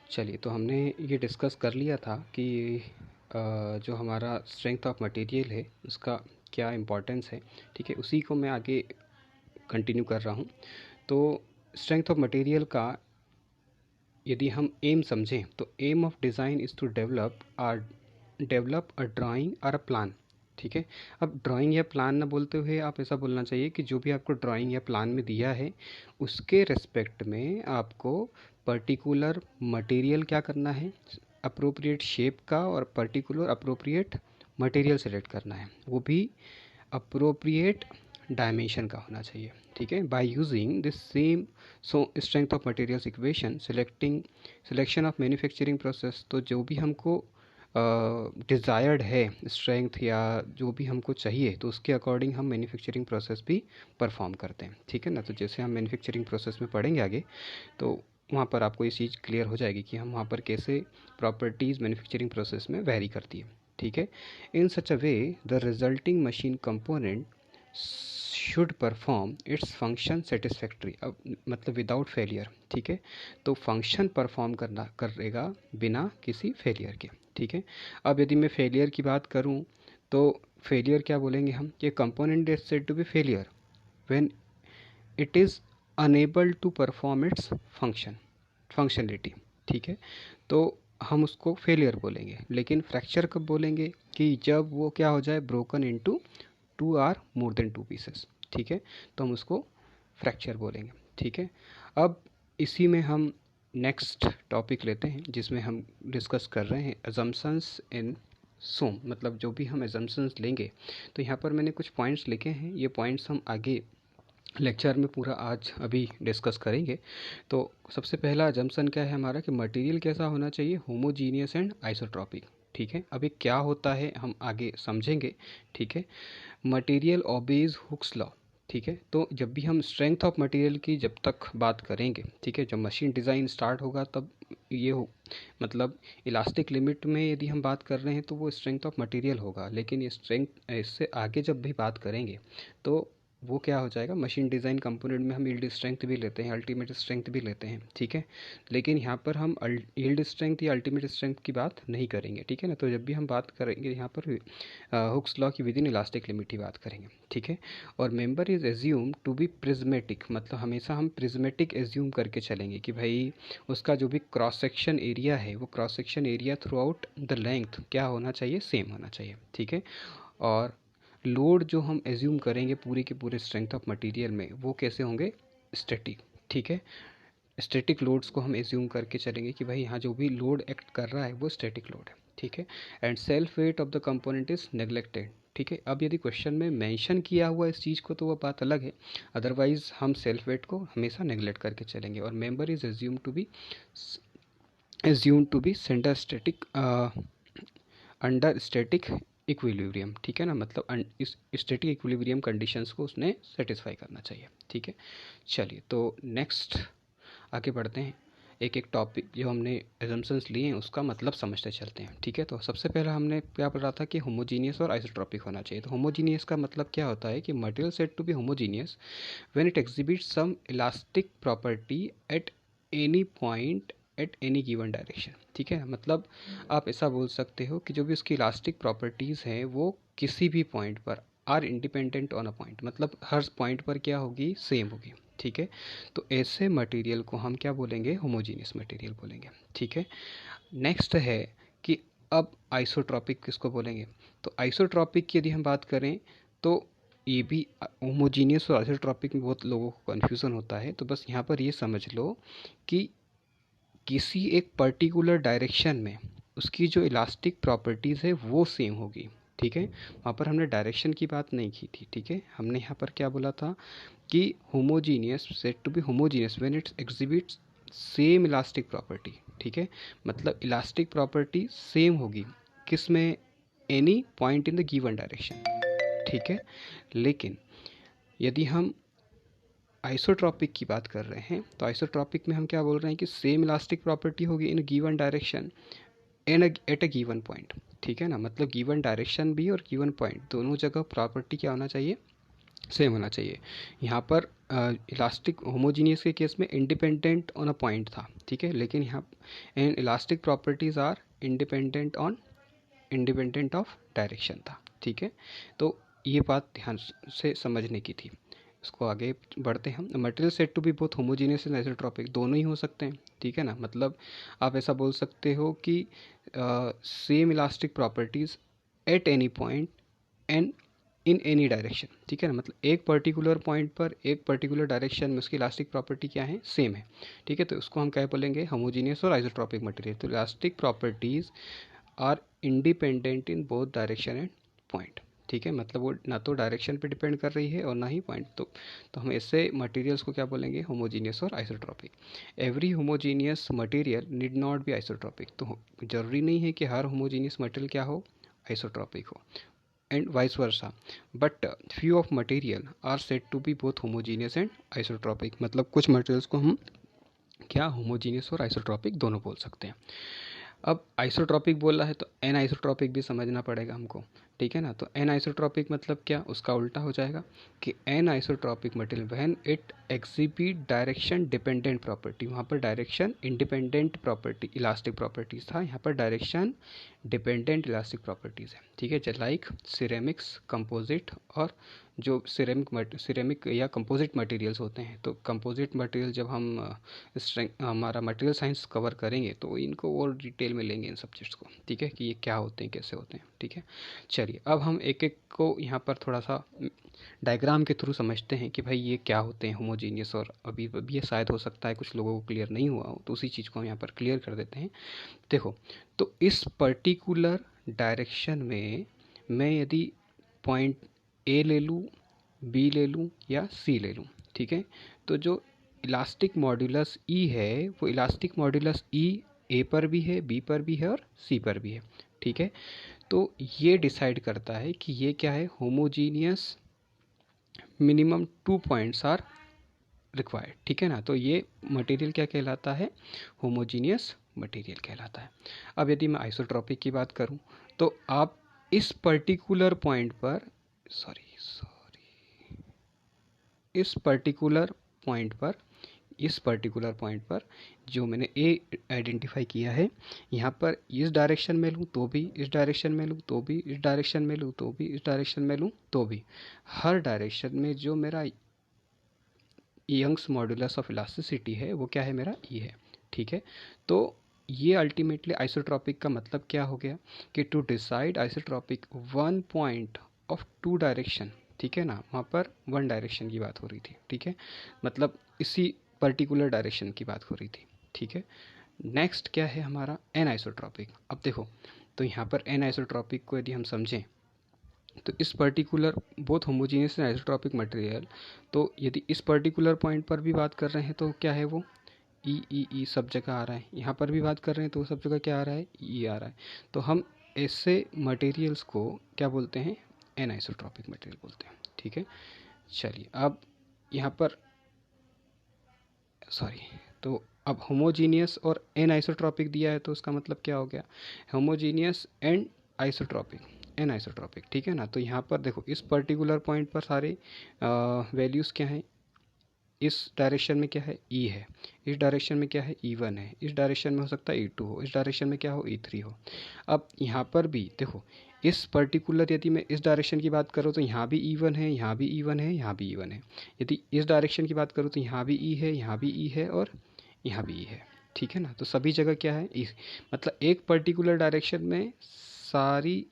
चलिए, तो हमने ये डिस्कस कर लिया था कि जो हमारा स्ट्रेंथ ऑफ मटेरियल है उसका क्या इम्पोर्टेंस है। ठीक है, उसी को मैं आगे कंटिन्यू कर रहा हूँ। तो स्ट्रेंथ ऑफ मटेरियल का यदि हम एम समझें तो aim of design is to develop a drawing और अ प्लान। ठीक है, अब ड्राइंग या प्लान ना बोलते हुए आप ऐसा बोलना चाहिए कि जो भी आपको ड्राइंग या प्लान में दिया है उसके रिस्पेक्ट में आपको पर्टिकुलर मटेरियल क्या करना है, अप्रोप्रिएट शेप का और पर्टिकुलर अप्रोप्रिएट मटेरियल सेलेक्ट करना है, वो भी अप्रोप्रिएट डायमेंशन का होना चाहिए। ठीक है, by using this same strength of materials equation selection of manufacturing process. तो जो भी हमको डिज़ायर्ड है स्ट्रेंथ या जो भी हमको चाहिए तो उसके अकॉर्डिंग हम मैन्युफैक्चरिंग प्रोसेस भी परफॉर्म करते हैं। ठीक है ना, तो जैसे हम मैन्युफैक्चरिंग प्रोसेस में पढ़ेंगे आगे तो वहाँ पर आपको ये चीज़ क्लियर हो जाएगी कि हम वहाँ पर कैसे प्रॉपर्टीज़ मैन्युफैक्चरिंग प्रोसेस में वेरी करती है। ठीक है, in such a way the resulting machine component should perform its function satisfactorily, अब मतलब विदाउट फेलियर। ठीक है, तो फंक्शन परफॉर्म करेगा बिना किसी फेलियर के। ठीक है, अब यदि मैं फेलियर की बात करूं तो फेलियर क्या बोलेंगे हम, कि component is said to be failure when it is unable to perform its functionality. ठीक है, तो हम उसको फेलियर बोलेंगे। लेकिन फ्रैक्चर कब बोलेंगे, कि जब वो क्या हो जाए, broken into 2 or more than 2 pieces. ठीक है, तो हम उसको फ्रैक्चर बोलेंगे। ठीक है, अब इसी में हम नेक्स्ट टॉपिक लेते हैं जिसमें हम डिस्कस कर रहे हैं अजम्पशंस इन सोम, मतलब जो भी हम एजम्पशंस लेंगे। तो यहाँ पर मैंने कुछ पॉइंट्स लिखे हैं, ये पॉइंट्स हम आगे लेक्चर में पूरा आज अभी डिस्कस करेंगे। तो सबसे पहला अजम्पशन क्या है हमारा, कि मटेरियल कैसा होना चाहिए, होमोजीनियस एंड आइसोट्रॉपिक। ठीक है, अभी क्या होता है हम आगे समझेंगे। ठीक है, मटेरियल ओबेज हुक्स लॉ। ठीक है, तो जब भी हम स्ट्रेंथ ऑफ मटेरियल की जब तक बात करेंगे, ठीक है, जब मशीन डिज़ाइन स्टार्ट होगा तब ये हो, मतलब इलास्टिक लिमिट में यदि हम बात कर रहे हैं तो वो स्ट्रेंथ ऑफ मटेरियल होगा। लेकिन ये स्ट्रेंथ इससे आगे जब भी बात करेंगे तो वो क्या हो जाएगा, मशीन डिज़ाइन कंपोनेंट में हम यील्ड स्ट्रेंथ भी लेते हैं, अल्टीमेट स्ट्रेंथ भी लेते हैं। ठीक है, लेकिन यहाँ पर हम यील्ड स्ट्रेंथ या अल्टीमेट स्ट्रेंथ की बात नहीं करेंगे। ठीक है ना, तो जब भी हम बात करेंगे यहाँ पर हुक्स लॉ की विदिन इलास्टिक लिमिट ही बात करेंगे। ठीक है, और member is assume to be prismatic, मतलब हमेशा हम प्रिज्मेटिक एज्यूम करके चलेंगे कि भाई उसका जो भी क्रॉस सेक्शन एरिया है वो cross section area through out the length क्या होना चाहिए, सेम होना चाहिए। ठीक है, और लोड जो हम एज्यूम करेंगे पूरे के पूरे स्ट्रेंथ ऑफ मटेरियल में वो कैसे होंगे, स्टैटिक। ठीक है, स्टैटिक लोड्स को हम एज्यूम करके चलेंगे कि भाई यहाँ जो भी लोड एक्ट कर रहा है वो स्टैटिक लोड है। ठीक है, and self weight of the component is neglected. ठीक है, अब यदि क्वेश्चन में मेंशन किया हुआ इस चीज़ को तो वह बात अलग है, अदरवाइज हम सेल्फ वेट को हमेशा नेग्लेक्ट करके चलेंगे। और member is assume to be center static under static equilibrium. ठीक है ना, मतलब इस स्टैटिक इक्विलिब्रियम कंडीशंस को उसने सेटिस्फाई करना चाहिए। ठीक है, चलिए तो नेक्स्ट आगे बढ़ते हैं, एक एक टॉपिक जो हमने एजम्पशंस लिए हैं उसका मतलब समझते चलते हैं। ठीक है, तो सबसे पहला हमने क्या पढ़ा था कि होमोजीनियस और आइसोट्रॉपिक होना चाहिए। तो होमोजीनियस का मतलब क्या होता है, कि material said to be homogeneous when it exhibits some elastic property at any point at any given direction. ठीक है, मतलब आप ऐसा बोल सकते हो कि जो भी उसकी इलास्टिक प्रॉपर्टीज़ हैं वो किसी भी पॉइंट पर are independent on a point, मतलब हर पॉइंट पर क्या होगी, सेम होगी। ठीक है, तो ऐसे मटेरियल को हम क्या बोलेंगे, होमोजीनियस मटेरियल बोलेंगे। ठीक है, नेक्स्ट है कि अब आइसोट्रॉपिक किसको बोलेंगे। तो आइसोट्रॉपिक की यदि हम बात करें तो ये भी होमोजीनियस और आइसोट्रॉपिक में बहुत लोगों को कन्फ्यूज़न होता है। तो बस यहाँ पर ये समझ लो कि किसी एक पर्टिकुलर डायरेक्शन में उसकी जो इलास्टिक प्रॉपर्टीज़ है वो सेम होगी। ठीक है, वहाँ पर हमने डायरेक्शन की बात नहीं की थी। ठीक है, हमने यहाँ पर क्या बोला था कि homogeneous said to be homogeneous when its exhibits same elastic property. ठीक है, मतलब इलास्टिक प्रॉपर्टी सेम होगी किस में, any point in the given direction. ठीक है, लेकिन यदि हम आइसोट्रॉपिक की बात कर रहे हैं तो आइसोट्रॉपिक में हम क्या बोल रहे हैं कि सेम इलास्टिक प्रॉपर्टी होगी in given direction and at a given point. ठीक है ना, मतलब गिवन डायरेक्शन भी और गिवन पॉइंट दोनों जगह प्रॉपर्टी क्या होना चाहिए, सेम होना चाहिए। यहाँ पर इलास्टिक होमोजीनियस के केस में इंडिपेंडेंट ऑन अ पॉइंट था, ठीक है, लेकिन यहाँ and elastic properties are independent of direction था, ठीक है। तो ये बात ध्यान से समझने की थी। इसको आगे बढ़ते हैं हम। Material set to be both homogeneous and isotropic, दोनों ही हो सकते हैं, ठीक है ना। मतलब आप ऐसा बोल सकते हो कि same elastic properties eight any point and in any direction, ठीक है ना। मतलब एक पर्टिकुलर पॉइंट पर एक पर्टिकुलर डायरेक्शन में उसकी इलास्टिक प्रॉपर्टी क्या है, सेम है, ठीक है। तो उसको हम क्या बोलेंगे, होमोजीनियस और आइसोट्रॉपिक मटेरियल। तो elastic properties are independent in both direction and point, ठीक है। मतलब वो ना तो डायरेक्शन पे डिपेंड कर रही है और ना ही पॉइंट। तो हम ऐसे मटेरियल्स को क्या बोलेंगे, होमोजीनियस और isotropic. Every homogeneous material need not be isotropic, तो जरूरी नहीं है कि हर होमोजीनियस मटेरियल क्या हो, आइसोट्रॉपिक हो, and vice versa. But few of material are said to be both homogeneous and isotropic. मतलब कुछ मटेरियल्स को हम क्या होमोजीनियस और आइसोट्रॉपिक दोनों बोल सकते हैं। अब आइसोट्रॉपिक बोला है तो एन आइसोट्रॉपिक भी समझना पड़ेगा हमको, ठीक है ना। तो एन आइसोट्रॉपिक मतलब क्या, उसका उल्टा हो जाएगा कि an isotropic material when it exhibit direction dependent property. वहाँ पर direction independent property elastic properties था, यहाँ पर डायरेक्शन डिपेंडेंट इलास्टिक प्रॉपर्टीज़ है, ठीक है। लाइक सिरेमिक्स, कंपोजिट, और जो सिरेमिक या कंपोजिट मटेरियल्स होते हैं। तो कंपोजिट मटेरियल जब हम हमारा मटेरियल साइंस कवर करेंगे तो इनको और डिटेल में लेंगे इन सब्जेक्ट्स को, ठीक है, कि ये क्या होते हैं, कैसे होते हैं, ठीक है। चलिए अब हम एक एक को यहाँ पर थोड़ा सा डायग्राम के थ्रू समझते हैं कि भाई ये क्या होते हैं होमोजीनियस। और अभी ये शायद हो सकता है कुछ लोगों को क्लियर नहीं हुआ हो, तो उसी चीज़ को हम यहाँ पर क्लियर कर देते हैं। देखो, तो इस पर्टिकुलर डायरेक्शन में मैं यदि पॉइंट ए ले लूँ, बी ले लूँ या सी ले लूँ, ठीक है, तो जो इलास्टिक मॉड्यूलस ई है वो इलास्टिक मॉड्यूलस ई ए पर भी है, बी पर भी है और सी पर भी है, ठीक है। तो ये डिसाइड करता है कि ये क्या है, homogeneous minimum 2 points are required, ठीक है ना। तो ये मटेरियल क्या कहलाता है, होमोजीनियस मटेरियल कहलाता है। अब यदि मैं आइसोट्रॉपिक की बात करूं तो आप इस पर्टिकुलर पॉइंट पर सॉरी इस पर्टिकुलर पॉइंट पर जो मैंने ए आइडेंटिफाई किया है, यहाँ पर इस डायरेक्शन में लूँ तो भी, इस डायरेक्शन में लूँ तो भी, इस डायरेक्शन में लूँ तो भी, इस डायरेक्शन में लूँ तो भी, हर डायरेक्शन में जो मेरा यंग्स मॉड्यूलस ऑफ इलास्टिसिटी है वो क्या है, मेरा ई है, ठीक है। तो ये अल्टीमेटली आइसोट्रॉपिक का मतलब क्या हो गया कि to decide isotropic one point of two direction, ठीक है ना। वहाँ पर वन डायरेक्शन की बात हो रही थी, ठीक है, मतलब इसी पर्टिकुलर डायरेक्शन की बात हो रही थी, ठीक है। नेक्स्ट क्या है हमारा, एन आइसोट्रॉपिक। अब देखो, तो यहाँ पर एन आइसोट्रॉपिक को यदि हम समझें तो इस particular both homogeneous and isotropic material, तो यदि इस पर्टिकुलर पॉइंट पर भी बात कर रहे हैं तो क्या है वो ई ई ई सब जगह आ रहा है, यहाँ पर भी बात कर रहे हैं तो सब जगह क्या आ रहा है, ई आ रहा है। तो हम ऐसे मटेरियल्स को क्या बोलते हैं, एन आइसोट्रॉपिक मटेरियल बोलते हैं, ठीक है। चलिए अब यहाँ पर सॉरी तो अब होमोजीनियस और एन आइसोट्रॉपिक दिया है तो उसका मतलब क्या हो गया, homogeneous and isotropic, an isotropic, ठीक है ना। तो यहाँ पर देखो इस पर्टिकुलर पॉइंट पर सारे वैल्यूज़ क्या हैं, इस डायरेक्शन में क्या है, ई है, इस डायरेक्शन में क्या है, ई1 है, इस डायरेक्शन में हो सकता है ई2 हो, इस डायरेक्शन में क्या हो, ई3 हो। अब यहाँ पर भी देखो, इस पर्टिकुलर यदि मैं इस डायरेक्शन की बात करूँ तो यहाँ भी ई1 है, यहाँ भी ई1 है, यहाँ भी ई1 है। यदि इस डायरेक्शन की बात करूँ तो यहाँ भी ई है, यहाँ भी ई है और यहाँ भी ई है, ठीक है ना। तो सभी जगह क्या है, ई, मतलब एक पर्टिकुलर डायरेक्शन में सारी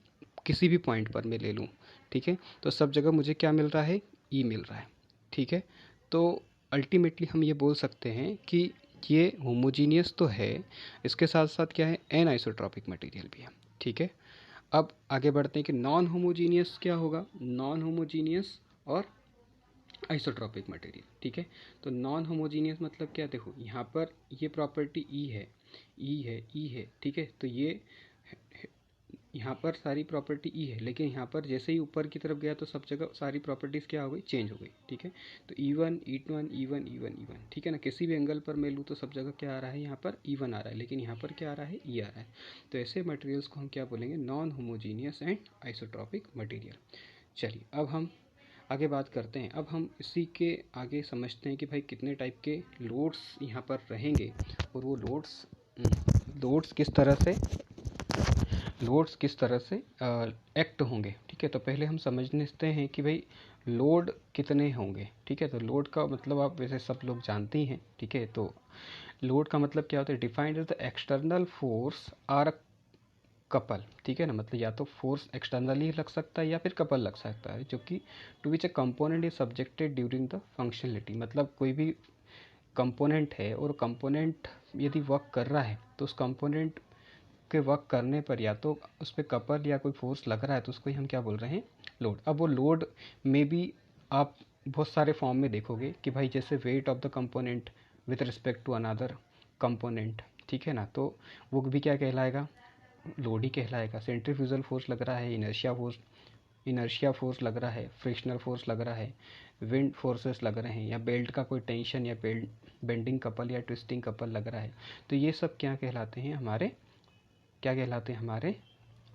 किसी भी पॉइंट पर मैं ले लूँ, ठीक है, तो सब जगह मुझे क्या मिल रहा है, ई मिल रहा है, ठीक है। तो अल्टीमेटली हम ये बोल सकते हैं कि ये होमोजीनियस तो है, इसके साथ साथ क्या है, एन आइसोट्रॉपिक मटेरियल भी है, ठीक है। अब आगे बढ़ते हैं कि नॉन होमोजीनियस क्या होगा, नॉन होमोजीनियस और आइसोट्रॉपिक मटेरियल, ठीक है। तो नॉन होमोजीनियस मतलब क्या, देखो यहाँ पर ये प्रॉपर्टी ई है, ई है, ई है, ठीक है। तो ये यहाँ पर सारी प्रॉपर्टी ई है, लेकिन यहाँ पर जैसे ही ऊपर की तरफ गया तो सब जगह सारी प्रॉपर्टीज़ क्या हो गई, चेंज हो गई, ठीक है। तो E1 E1 E1 E1 E1, ठीक है ना। किसी भी एंगल पर मैं लूँ तो सब जगह क्या आ रहा है, यहाँ पर ई1 आ रहा है, लेकिन यहाँ पर क्या आ रहा है, ई आ रहा है। तो ऐसे मटेरियल्स को हम क्या बोलेंगे, non homogeneous and isotropic material. चलिए अब हम आगे बात करते हैं। अब हम इसी के आगे समझते हैं कि भाई कितने टाइप के लोड्स यहाँ पर रहेंगे और वो लोड्स किस तरह से एक्ट होंगे। ठीक है, तो पहले हम समझते हैं कि भाई लोड कितने होंगे। ठीक है, तो लोड का मतलब आप वैसे सब लोग जानते ही हैं। ठीक है, तो लोड का मतलब क्या होता है, defined as the external force or a couple. ठीक है ना, मतलब या तो फोर्स एक्सटर्नली लग सकता है या फिर कपल लग सकता है, जो कि to which a component is subjected during the functionality. मतलब कोई भी कंपोनेंट है और कंपोनेंट यदि वर्क कर रहा है तो उस कंपोनेंट के वर्क करने पर या तो उस पर कपल या कोई फोर्स लग रहा है तो उसको ही हम क्या बोल रहे हैं, लोड। अब वो लोड में भी आप बहुत सारे फॉर्म में देखोगे कि भाई जैसे weight of the component with respect to another component. ठीक है ना, तो वो भी क्या कहलाएगा, लोड ही कहलाएगा। सेंट्रीफ्यूजल फोर्स लग रहा है, इनर्शिया फोर्स लग रहा है, फ्रिक्शनल फोर्स लग रहा है, विंड फोर्सेस लग रहे हैं, या बेल्ट का कोई टेंशन या बेंडिंग कपल या ट्विस्टिंग कपल लग रहा है, तो ये सब क्या कहलाते हैं, हमारे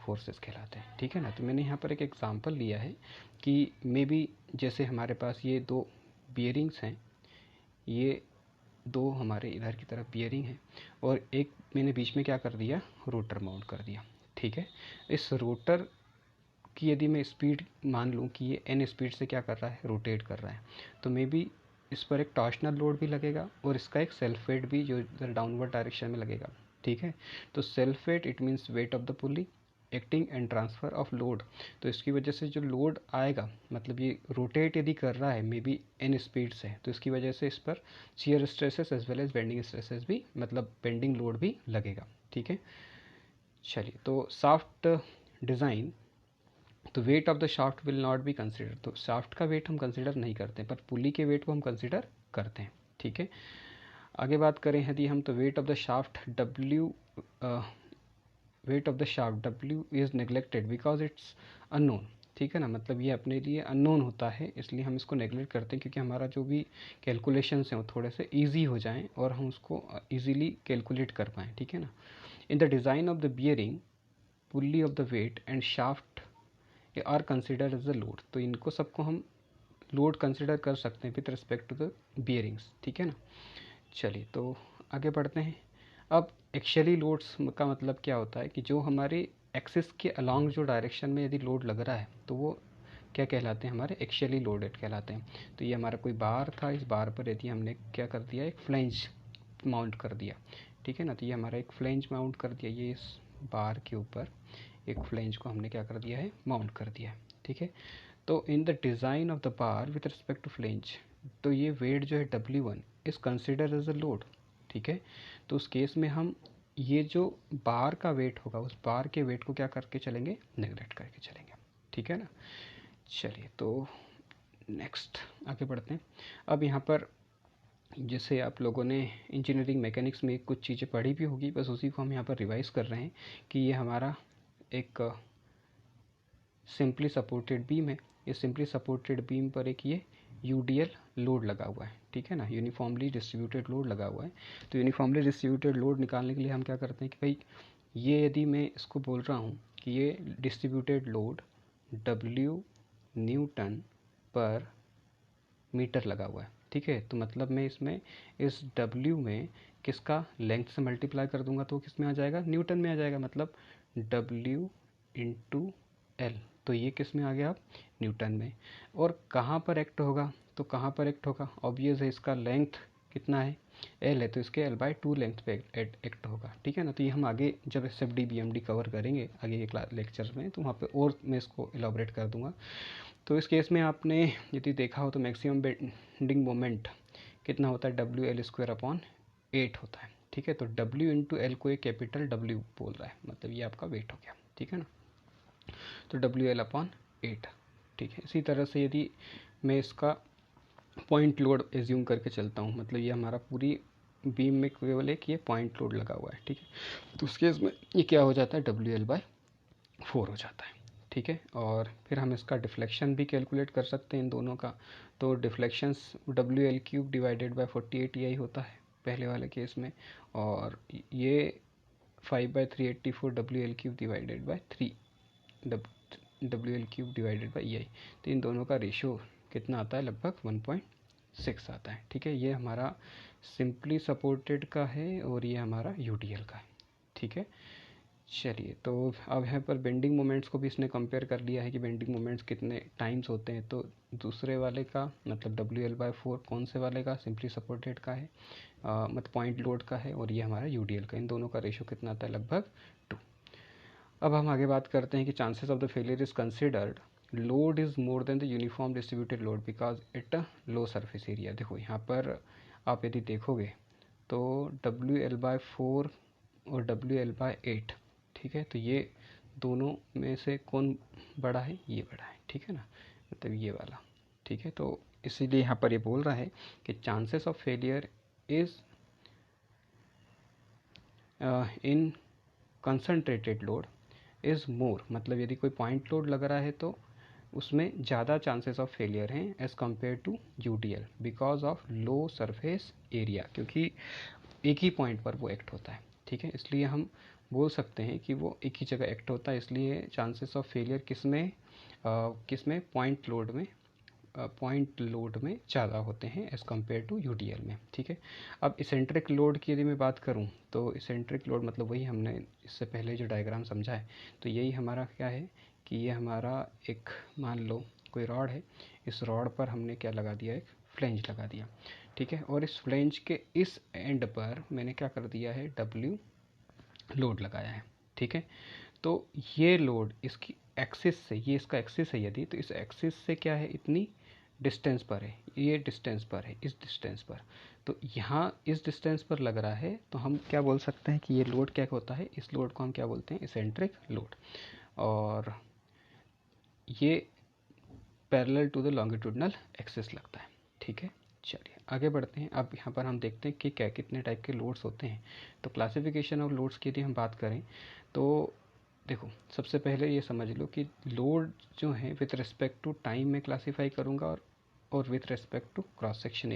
फोर्सेस कहलाते हैं। ठीक है ना, तो मैंने यहाँ पर एक एग्जांपल लिया है कि मे बी जैसे हमारे पास ये दो बियरिंग्स हैं, ये दो हमारे इधर की तरफ बियरिंग है और एक मैंने बीच में क्या कर दिया, रोटर माउंट कर दिया। ठीक है, इस रोटर की यदि मैं स्पीड मान लूँ कि ये n स्पीड से क्या कर रहा है, रोटेट कर रहा है, तो मे बी इस पर एक टॉर्शनल लोड भी लगेगा और इसका एक सेल्फ वेट भी जो इधर डाउनवर्ड डायरेक्शन में लगेगा। ठीक है, तो self weight it means wait of the pulley acting and transfer of load. तो इसकी वजह से जो लोड आएगा, मतलब ये रोटेट यदि कर रहा है मे बी n स्पीड से, तो इसकी वजह से इस पर shear stresses as well as bending stresses भी, मतलब बेंडिंग लोड भी लगेगा। ठीक है, चलिए, तो शाफ्ट डिज़ाइन, तो wait of the shaft will not be consider. तो शाफ्ट का वेट हम कंसिडर नहीं करते पर पुली के वेट को हम कंसिडर करते हैं। ठीक है, आगे बात करें यदि हम, तो wait of the shaft W is neglected because it's unknown. ठीक है ना, मतलब ये अपने लिए अननोन होता है, इसलिए हम इसको नेग्लेक्ट करते हैं क्योंकि हमारा जो भी कैलकुलेशंस हैं वो थोड़े से ईजी हो जाएं और हम उसको ईजीली कैलकुलेट कर पाएँ। ठीक है ना, in the design of the bearing pulley of the weight and shaft are consider as the load. तो इनको सबको हम लोड कंसिडर कर सकते हैं with respect to the bearings. ठीक है ना, चलिए तो आगे बढ़ते हैं। अब एक्शियली लोड्स का मतलब क्या होता है कि जो हमारे एक्सिस के अलॉन्ग जो डायरेक्शन में यदि लोड लग रहा है तो वो क्या कहलाते हैं, हमारे एक्शियली लोडेड कहलाते हैं। तो ये हमारा कोई बार था, इस बार पर यदि हमने क्या कर दिया, एक फ्लेंज माउंट कर दिया। ठीक है ना, तो ये हमारा एक फ्लेंज माउंट कर दिया, ये इस बार के ऊपर एक फ्लेंज को हमने क्या कर दिया है, माउंट कर दिया है। ठीक है, तो in the design of the bar with respect to flange, तो ये वेट जो है W1 is consider as a load. ठीक है, तो उस केस में हम ये जो बार का वेट होगा उस बार के वेट को क्या करके चलेंगे, नेगलेक्ट करके चलेंगे। ठीक है ना, चलिए तो नेक्स्ट आगे बढ़ते हैं। अब यहाँ पर जैसे आप लोगों ने इंजीनियरिंग मैकेनिक्स में कुछ चीज़ें पढ़ी भी होगी, बस उसी को हम यहाँ पर रिवाइज कर रहे हैं कि ये हमारा एक सिंपली सपोर्टेड बीम है। इस सिंपली सपोर्टेड बीम पर एक ये यूडीएल लोड लगा हुआ है। ठीक है ना, यूनिफॉर्मली डिस्ट्रीब्यूटेड लोड लगा हुआ है। तो यूनिफॉर्मली डिस्ट्रीब्यूटेड लोड निकालने के लिए हम क्या करते हैं कि भाई ये यदि मैं इसको बोल रहा हूँ कि ये डिस्ट्रीब्यूटेड लोड W न्यूटन पर मीटर लगा हुआ है। ठीक है, तो मतलब मैं इसमें इस W में किसका लेंथ से मल्टीप्लाई कर दूंगा तो किस में आ जाएगा, न्यूटन में आ जाएगा, मतलब W इंटू L। तो ये किस में आ गया, न्यूटन में। और कहाँ पर एक्ट होगा, तो कहाँ पर एक्ट होगा, ऑब्वियस है, इसका लेंथ कितना है, L है, तो इसके L/2 लेंथ पे एक्ट होगा। ठीक है ना, तो ये हम आगे जब SFD BMD कवर करेंगे आगे के लेक्चर में तो वहाँ पे और मैं इसको एलाबरेट कर दूंगा। तो इस केस में आपने यदि देखा हो तो मैक्सिमम बेंडिंग मोमेंट कितना होता है, W_L² होता है। ठीक है, तो W इंटू एल को एक कैपिटल W बोल रहा है, मतलब ये आपका वेट हो गया। ठीक है ना, तो WL/8। ठीक है, इसी तरह से यदि मैं इसका पॉइंट लोड एज्यूम करके चलता हूँ, मतलब ये हमारा पूरी बीम में केवल एक ये पॉइंट लोड लगा हुआ है। ठीक है, तो उस केस में ये क्या हो जाता है, WL/4 हो जाता है। ठीक है, और फिर हम इसका डिफ्लेक्शन भी कैलकुलेट कर सकते हैं इन दोनों का। तो deflections WL³ divided by 48 EI होता है पहले वाले केस में, और ये 5/384 WL³ divided by 3 WL³ divided by EI। तो इन दोनों का रेशो कितना आता है, लगभग 1.6 आता है। ठीक है, ये हमारा सिंपली सपोर्टेड का है और ये हमारा यूडीएल का है। ठीक है, चलिए तो अब यहाँ पर बेंडिंग मोमेंट्स को भी इसने कंपेयर कर लिया है कि बेंडिंग मोमेंट्स कितने टाइम्स होते हैं। तो दूसरे वाले का मतलब WL/4 कौन से वाले का, सिंपली सपोर्टेड का है, मतलब पॉइंट लोड का है, और ये हमारा यूडीएल का। इन दोनों का रेशो कितना आता है, लगभग 2। अब हम आगे बात करते हैं कि chances of the failure is considered load is more than the uniform distributed load because it low surface area. देखो यहाँ पर आप यदि देखोगे तो WL/4 और WL/8, ठीक है, तो ये दोनों में से कौन बड़ा है, ये बड़ा है। ठीक है ना, मतलब ये वाला। ठीक है, तो इसीलिए यहाँ पर ये बोल रहा है कि chances of failure is in concentrated load is more, मतलब यदि कोई पॉइंट लोड लग रहा है तो उसमें ज़्यादा चांसेस ऑफ फेलियर हैं as compare to UDL because of low surface area, क्योंकि एक ही पॉइंट पर वो एक्ट होता है। ठीक है, इसलिए हम बोल सकते हैं कि वो एक ही जगह एक्ट होता है, इसलिए चांसेस ऑफ फेलियर किसमें पॉइंट लोड में ज़्यादा होते हैं एज़ कम्पेयर टू यूडीएल में। ठीक है, अब इसेंट्रिक लोड की यदि मैं बात करूं तो इसेंट्रिक लोड मतलब वही हमने इससे पहले जो डायग्राम समझा है, तो यही हमारा क्या है कि ये हमारा एक, मान लो कोई रॉड है, इस रॉड पर हमने क्या लगा दिया, एक फ्लेंज लगा दिया। ठीक है, और इस फ्लेंज के इस एंड पर मैंने क्या कर दिया है, W लोड लगाया है। ठीक है, तो ये लोड इसकी एक्सिस से, ये इसका एक्सिस है यदि, तो इस एक्सिस से क्या है, इतनी डिस्टेंस पर है, ये डिस्टेंस पर है, इस डिस्टेंस पर, तो यहाँ इस डिस्टेंस पर लग रहा है, तो हम क्या बोल सकते हैं कि ये लोड क्या होता है, इस लोड को हम क्या बोलते हैं, इसेंट्रिक लोड, और ये parallel to the longitudinal axis लगता है। ठीक है, चलिए आगे बढ़ते हैं। अब यहाँ पर हम देखते हैं कि क्या कितने टाइप के लोड्स होते हैं। तो क्लासिफिकेशन ऑफ लोड्स की यदि हम बात करें तो देखो, सबसे पहले ये समझ लो कि लोड जो है विथ रिस्पेक्ट टू टाइम में क्लासीफाई करूँगा और with respect to cross section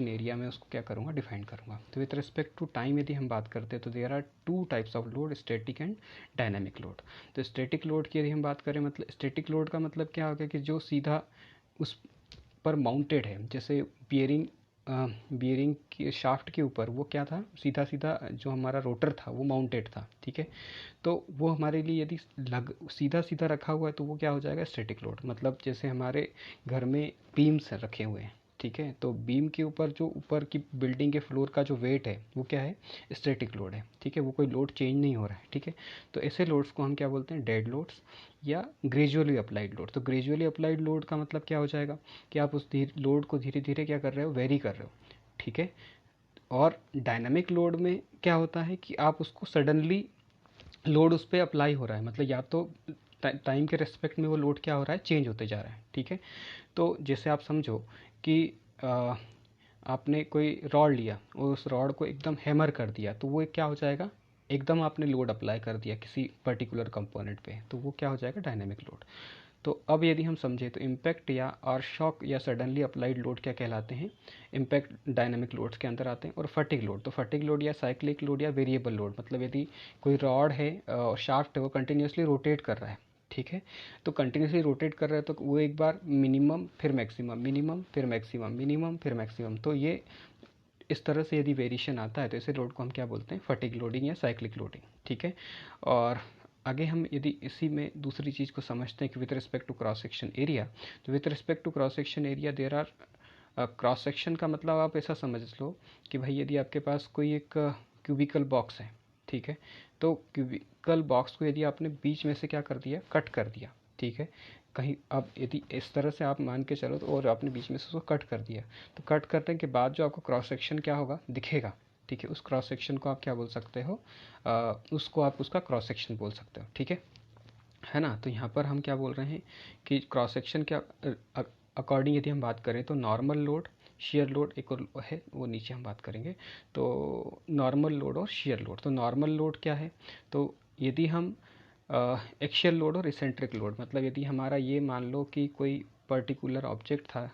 area में उसको क्या करूँगा, डिफाइन करूँगा। तो विथ रिस्पेक्ट टू टाइम यदि हम बात करते हैं तो there are 2 types of load, static and dynamic load. तो स्टैटिक लोड की यदि हम बात करें, मतलब स्टैटिक लोड का मतलब क्या होगा कि जो सीधा उस पर माउंटेड है, जैसे बियरिंग के शाफ्ट के ऊपर वो क्या था, सीधा सीधा जो हमारा रोटर था वो माउंटेड था। ठीक है, तो वो हमारे लिए यदि सीधा सीधा रखा हुआ है तो वो क्या हो जाएगा, स्टैटिक लोड। मतलब जैसे हमारे घर में बीम्स रखे हुए हैं, ठीक है, तो बीम के ऊपर जो ऊपर की बिल्डिंग के फ्लोर का जो वेट है वो क्या है, स्टैटिक लोड है। ठीक है, वो कोई लोड चेंज नहीं हो रहा है। ठीक है, तो ऐसे लोड्स को हम क्या बोलते हैं, डेड लोड्स या ग्रेजुअली अप्लाइड लोड। तो ग्रेजुअली अप्लाइड लोड का मतलब क्या हो जाएगा कि आप उस लोड को धीरे धीरे क्या कर रहे हो, वेरी कर रहे हो। ठीक है, और डायनामिक लोड में क्या होता है कि आप उसको सडनली लोड उस पर अप्लाई हो रहा है, मतलब या तो टाइम के रेस्पेक्ट में वो लोड क्या हो रहा है, चेंज होते जा रहा है। ठीक है, तो जैसे आप समझो कि आपने कोई रॉड लिया और उस रॉड को एकदम हैमर कर दिया, तो वो क्या हो जाएगा, एकदम आपने लोड अप्लाई कर दिया किसी पर्टिकुलर कंपोनेंट पे, तो वो क्या हो जाएगा, डायनामिक लोड। तो अब यदि हम समझें तो इम्पैक्ट या और शॉक या सडनली अप्लाइड लोड क्या कहलाते हैं, इम्पैक्ट डायनामिक लोड्स के अंदर आते हैं। और फटिग लोड, तो फटिग लोड या साइक्लिक लोड या वेरिएबल लोड, मतलब यदि कोई रॉड है और शाफ्ट है वो कंटिन्यूसली रोटेट कर रहा है। ठीक है, तो कंटिन्यूसली रोटेट कर रहा है तो वो एक बार मिनिमम फिर मैक्सिमम, मिनिमम फिर मैक्सिमम, मिनिमम फिर मैक्सिमम, तो ये इस तरह से यदि वेरिएशन आता है तो ऐसे लोड को हम क्या बोलते हैं, फटिग लोडिंग या साइक्लिक लोडिंग। ठीक है, और आगे हम यदि इसी में दूसरी चीज़ को समझते हैं कि with respect to cross section area, तो with respect to cross section area there are, cross section का मतलब आप ऐसा समझ लो कि भाई यदि आपके पास कोई एक क्यूबिकल बॉक्स है, ठीक है, तो क्यूबिकल बॉक्स को यदि आपने बीच में से क्या कर दिया, कट कर दिया। ठीक है, कहीं अब यदि इस तरह से आप मान के चलो तो, और आपने बीच में से उसको कट कर दिया, तो कट करने के बाद जो आपको क्रॉस सेक्शन क्या होगा, दिखेगा। ठीक है, उस क्रॉस सेक्शन को आप क्या बोल सकते हो, उसको आप उसका क्रॉस सेक्शन बोल सकते हो। ठीक है ना। तो यहाँ पर हम क्या बोल रहे हैं कि क्रॉस सेक्शन क्या अकॉर्डिंग यदि हम बात करें तो नॉर्मल लोड, शेयर लोड एक और है, वो नीचे हम बात करेंगे। तो नॉर्मल लोड और शेयर लोड, तो नॉर्मल लोड क्या है, तो यदि हम एक्शियल लोड और इसेंट्रिक लोड, मतलब यदि हमारा ये मान लो कि कोई पर्टिकुलर ऑब्जेक्ट था,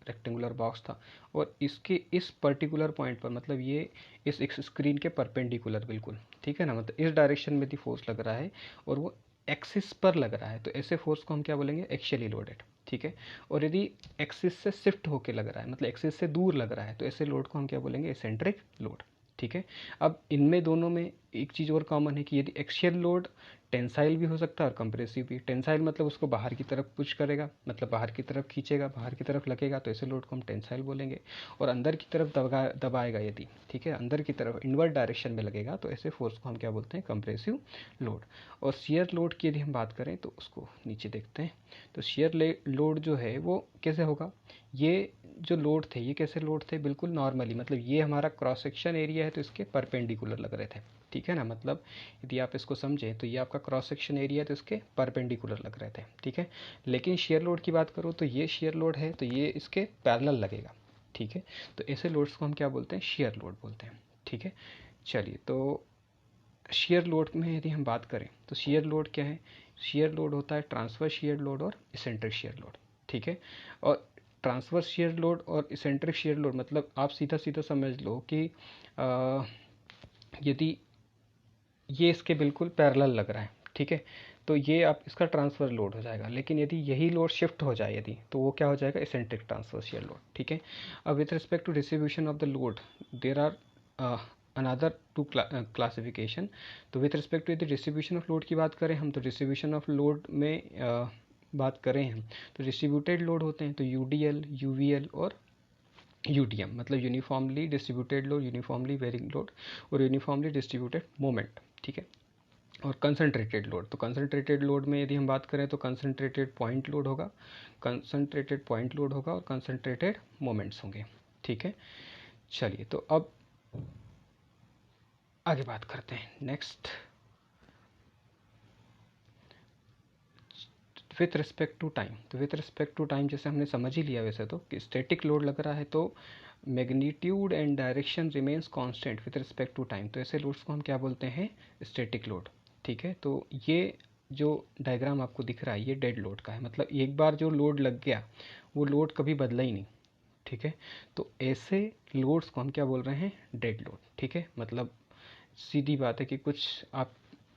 रेक्टेंगुलर बॉक्स था, और इसके इस पर्टिकुलर पॉइंट पर, मतलब ये इस स्क्रीन के परपेंडिकुलर बिल्कुल, ठीक है ना, मतलब इस डायरेक्शन में यदि फोर्स लग रहा है और वो एक्सिस पर लग रहा है, तो ऐसे फोर्स को हम क्या बोलेंगे, एक्शियली लोडेड। ठीक है। और यदि एक्सिस से शिफ्ट होके लग रहा है, मतलब एक्सिस से दूर लग रहा है, तो ऐसे लोड को हम क्या बोलेंगे, एसेंट्रिक लोड। ठीक है। अब इनमें दोनों में एक चीज़ और कॉमन है कि यदि एक्सियल लोड टेंसाइल भी हो सकता है और कंप्रेसिव भी। टेंसाइल मतलब उसको बाहर की तरफ पुश करेगा, मतलब बाहर की तरफ खींचेगा, बाहर की तरफ लगेगा, तो ऐसे लोड को हम टेंसाइल बोलेंगे। और अंदर की तरफ दबाएगा यदि, ठीक है, अंदर की तरफ इनवर्ट डायरेक्शन में लगेगा, तो ऐसे फोर्स को हम क्या बोलते हैं, कंप्रेसिव लोड। और शियर लोड की यदि हम बात करें तो उसको नीचे देखते हैं। तो शियर लोड जो है वो कैसे होगा, ये जो लोड थे ये कैसे लोड थे, बिल्कुल नॉर्मली, मतलब ये हमारा क्रॉस सेक्शन एरिया है तो इसके परपेंडिकुलर लग रहे थे। ठीक है ना, मतलब यदि आप इसको समझें तो ये आपका क्रॉस सेक्शन एरिया है तो इसके परपेंडिकुलर लग रहे थे। ठीक है। लेकिन शेयर लोड की बात करूँ तो ये शेयर लोड है तो ये इसके पैरेलल लगेगा। ठीक है। तो ऐसे लोड्स को हम क्या बोलते हैं, शेयर लोड बोलते हैं। ठीक है। चलिए, तो शेयर लोड में यदि हम बात करें तो शेयर लोड क्या है, शेयर लोड होता है ट्रांसफर शेयर लोड और इसेंट्रिक शेयर लोड। ठीक है। और ट्रांसफर शेयर लोड और इसेंट्रिक शेयर लोड मतलब आप सीधा सीधा समझ लो कि यदि ये इसके बिल्कुल पैरेलल लग रहा है, ठीक है, तो ये आप इसका ट्रांसफर लोड हो जाएगा। लेकिन यदि यही लोड शिफ्ट हो जाए यदि, तो वो क्या हो जाएगा, इसेंट्रिक ट्रांसफर शेयर लोड। ठीक है। अब with respect to distribution of the load there are another two classification. तो विथ रिस्पेक्ट टू यदि डिस्ट्रीब्यूशन ऑफ लोड की बात करें हम, तो डिस्ट्रीब्यूशन ऑफ लोड में बात करें हम तो डिस्ट्रीब्यूटेड लोड होते हैं, तो यूडीएल, यूवीएल और यूडीएम, मतलब uniformly distributed load, uniformly varying load और यूनिफॉर्मली डिस्ट्रीब्यूटेड मोमेंट। ठीक है। और कंसंट्रेटेड लोड, तो कंसंट्रेटेड लोड में यदि हम बात करें तो कंसंट्रेटेड पॉइंट लोड होगा, कंसंट्रेटेड पॉइंट लोड होगा और कंसंट्रेटेड मोमेंट्स होंगे। ठीक है। चलिए, तो अब आगे बात करते हैं next with respect to time. तो विथ रिस्पेक्ट टू टाइम जैसे हमने समझ ही लिया वैसे तो कि स्टैटिक लोड लग रहा है तो magnitude and direction remains constant with respect to time, तो ऐसे लोड्स को हम क्या बोलते हैं, स्टैटिक लोड। ठीक है। तो ये जो डायग्राम आपको दिख रहा है ये डेड लोड का है, मतलब एक बार जो लोड लग गया वो लोड कभी बदला ही नहीं। ठीक है। तो ऐसे लोड्स को हम क्या बोल रहे हैं, डेड लोड। ठीक है। मतलब सीधी बात है कि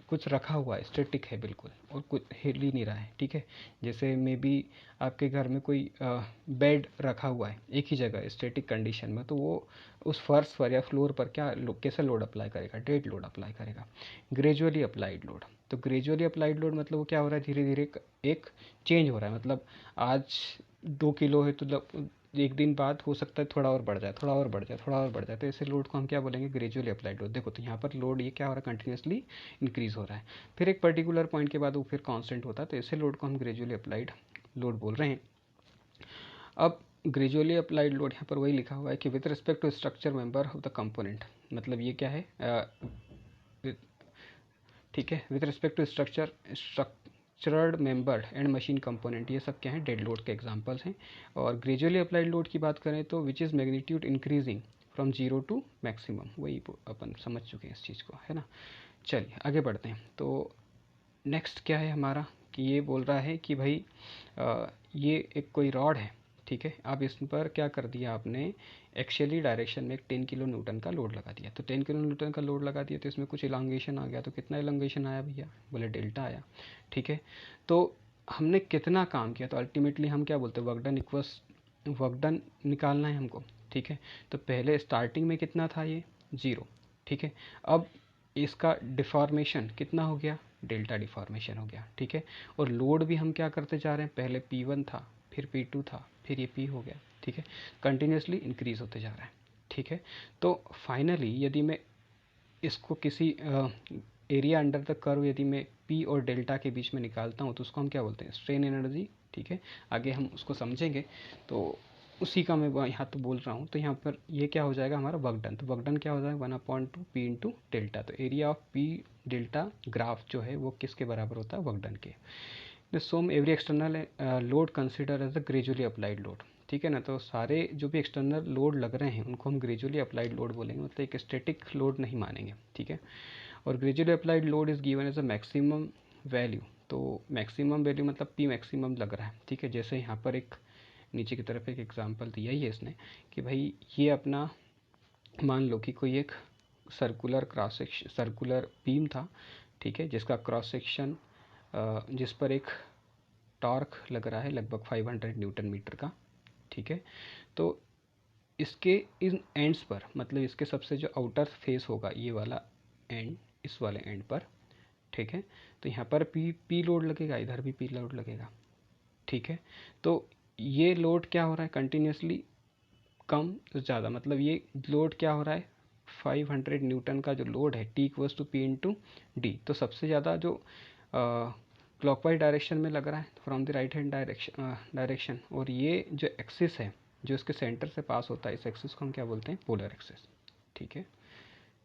कुछ रखा हुआ है, स्टैटिक है बिल्कुल और कुछ हिल ही नहीं रहा है। ठीक है। जैसे मे बी आपके घर में कोई बेड रखा हुआ है एक ही जगह स्टैटिक कंडीशन में, तो वो उस फर्श पर या फ्लोर पर कैसा लोड अप्लाई करेगा, डेड लोड अप्लाई करेगा। ग्रेजुअली अप्लाइड लोड, तो ग्रेजुअली अप्लाइड लोड मतलब वो क्या हो रहा है, धीरे धीरे एक चेंज हो रहा है। मतलब आज 2 किलो है तो एक दिन बाद हो सकता है थोड़ा और बढ़ जाए, थोड़ा और बढ़ जाए, थोड़ा और बढ़ जाए, तो ऐसे लोड को हम क्या बोलेंगे, ग्रेजुअली अप्लाइड लोड। देखो तो यहाँ पर लोड ये क्या हो रहा है, कंटिन्यूसली इंक्रीज हो रहा है, फिर एक पर्टिकुलर पॉइंट के बाद वो फिर कांस्टेंट होता है, तो ऐसे लोड को हम ग्रेजुअली अप्लाइड लोड बोल रहे हैं। अब ग्रेजुअली अप्लाइड लोड यहाँ पर वही लिखा हुआ है कि with respect to structure member of the component, मतलब ये क्या है, ठीक है, with respect to structured membered and machine component, ये सब क्या है, डेड लोड के एग्जांपल्स हैं। और ग्रेजुअली अप्लाइड लोड की बात करें तो which is magnitude increasing from 0 to maximum, वही अपन समझ चुके हैं इस चीज़ को, है ना। चलिए आगे बढ़ते हैं। तो नेक्स्ट क्या है हमारा कि ये बोल रहा है कि भाई ये एक कोई रॉड है, ठीक है, अब इस पर क्या कर दिया आपने, एक्सियली डायरेक्शन में एक 10 किलो न्यूटन का लोड लगा दिया। तो 10 किलो न्यूटन का लोड लगा दिया तो इसमें कुछ इलांगेशन आ गया, तो कितना इलांगेशन आया भैया, बोले डेल्टा आया। ठीक है। तो हमने कितना काम किया, तो अल्टीमेटली हम क्या बोलते हैं, work done equals, work done निकालना है हमको। ठीक है। तो पहले स्टार्टिंग में कितना था, ये 0। ठीक है। अब इसका डिफॉर्मेशन कितना हो गया, डेल्टा डिफॉर्मेशन हो गया। ठीक है। और लोड भी हम क्या करते जा रहे हैं, पहले P1 था, फिर P2 था, फिर ये P हो गया। ठीक है। कंटिन्यूसली इंक्रीज होते जा रहा है। ठीक है। तो फाइनली यदि मैं इसको किसी एरिया अंडर द कर्व यदि मैं P और डेल्टा के बीच में निकालता हूँ तो उसको हम क्या बोलते हैं, स्ट्रेन एनर्जी। ठीक है। आगे हम उसको समझेंगे, तो उसी का मैं यहाँ तो बोल रहा हूँ। तो यहाँ पर ये क्या हो जाएगा हमारा वर्क डन, तो वर्क डन क्या हो जाएगा 1/2 P इंटू डेल्टा। तो area of P delta graph जो है वो किसके बराबर होता है, वर्क डन के। The some every external load consider as the gradually applied load. ठीक है ना। तो सारे जो भी एक्सटर्नल लोड लग रहे हैं उनको हम ग्रेजुअली अप्लाइड लोड बोलेंगे, मतलब एक स्टैटिक लोड नहीं मानेंगे। ठीक है। और gradually applied load is given as a maximum value, तो मैक्सिमम वैल्यू मतलब P मैक्सिमम लग रहा है। ठीक है। जैसे यहाँ पर एक नीचे की तरफ एक एग्जांपल दिया ही है इसने कि भाई ये अपना मान लो कि कोई एक circular cross section, circular beam था, ठीक है, जिसका क्रॉस सेक्शन जिस पर एक टॉर्क लग रहा है लगभग 500 न्यूटन मीटर का, ठीक है। तो इसके इन एंड्स पर, मतलब इसके सबसे जो आउटर फेस होगा ये वाला एंड, इस वाले एंड पर, ठीक है, तो यहाँ पर पी लोड लगेगा, इधर भी पी लोड लगेगा, ठीक है। तो ये लोड क्या हो रहा है, कंटिन्यूसली कम ज़्यादा, मतलब ये लोड क्या हो रहा है, 500 न्यूटन का जो लोड है T equals to P into D. तो सबसे ज़्यादा जो क्लॉकवाइज डायरेक्शन में लग रहा है from the right hand direction, और ये जो एक्सिस है जो इसके सेंटर से पास होता है, इस एक्सिस को हम क्या बोलते हैं, पोलर एक्सिस, ठीक है।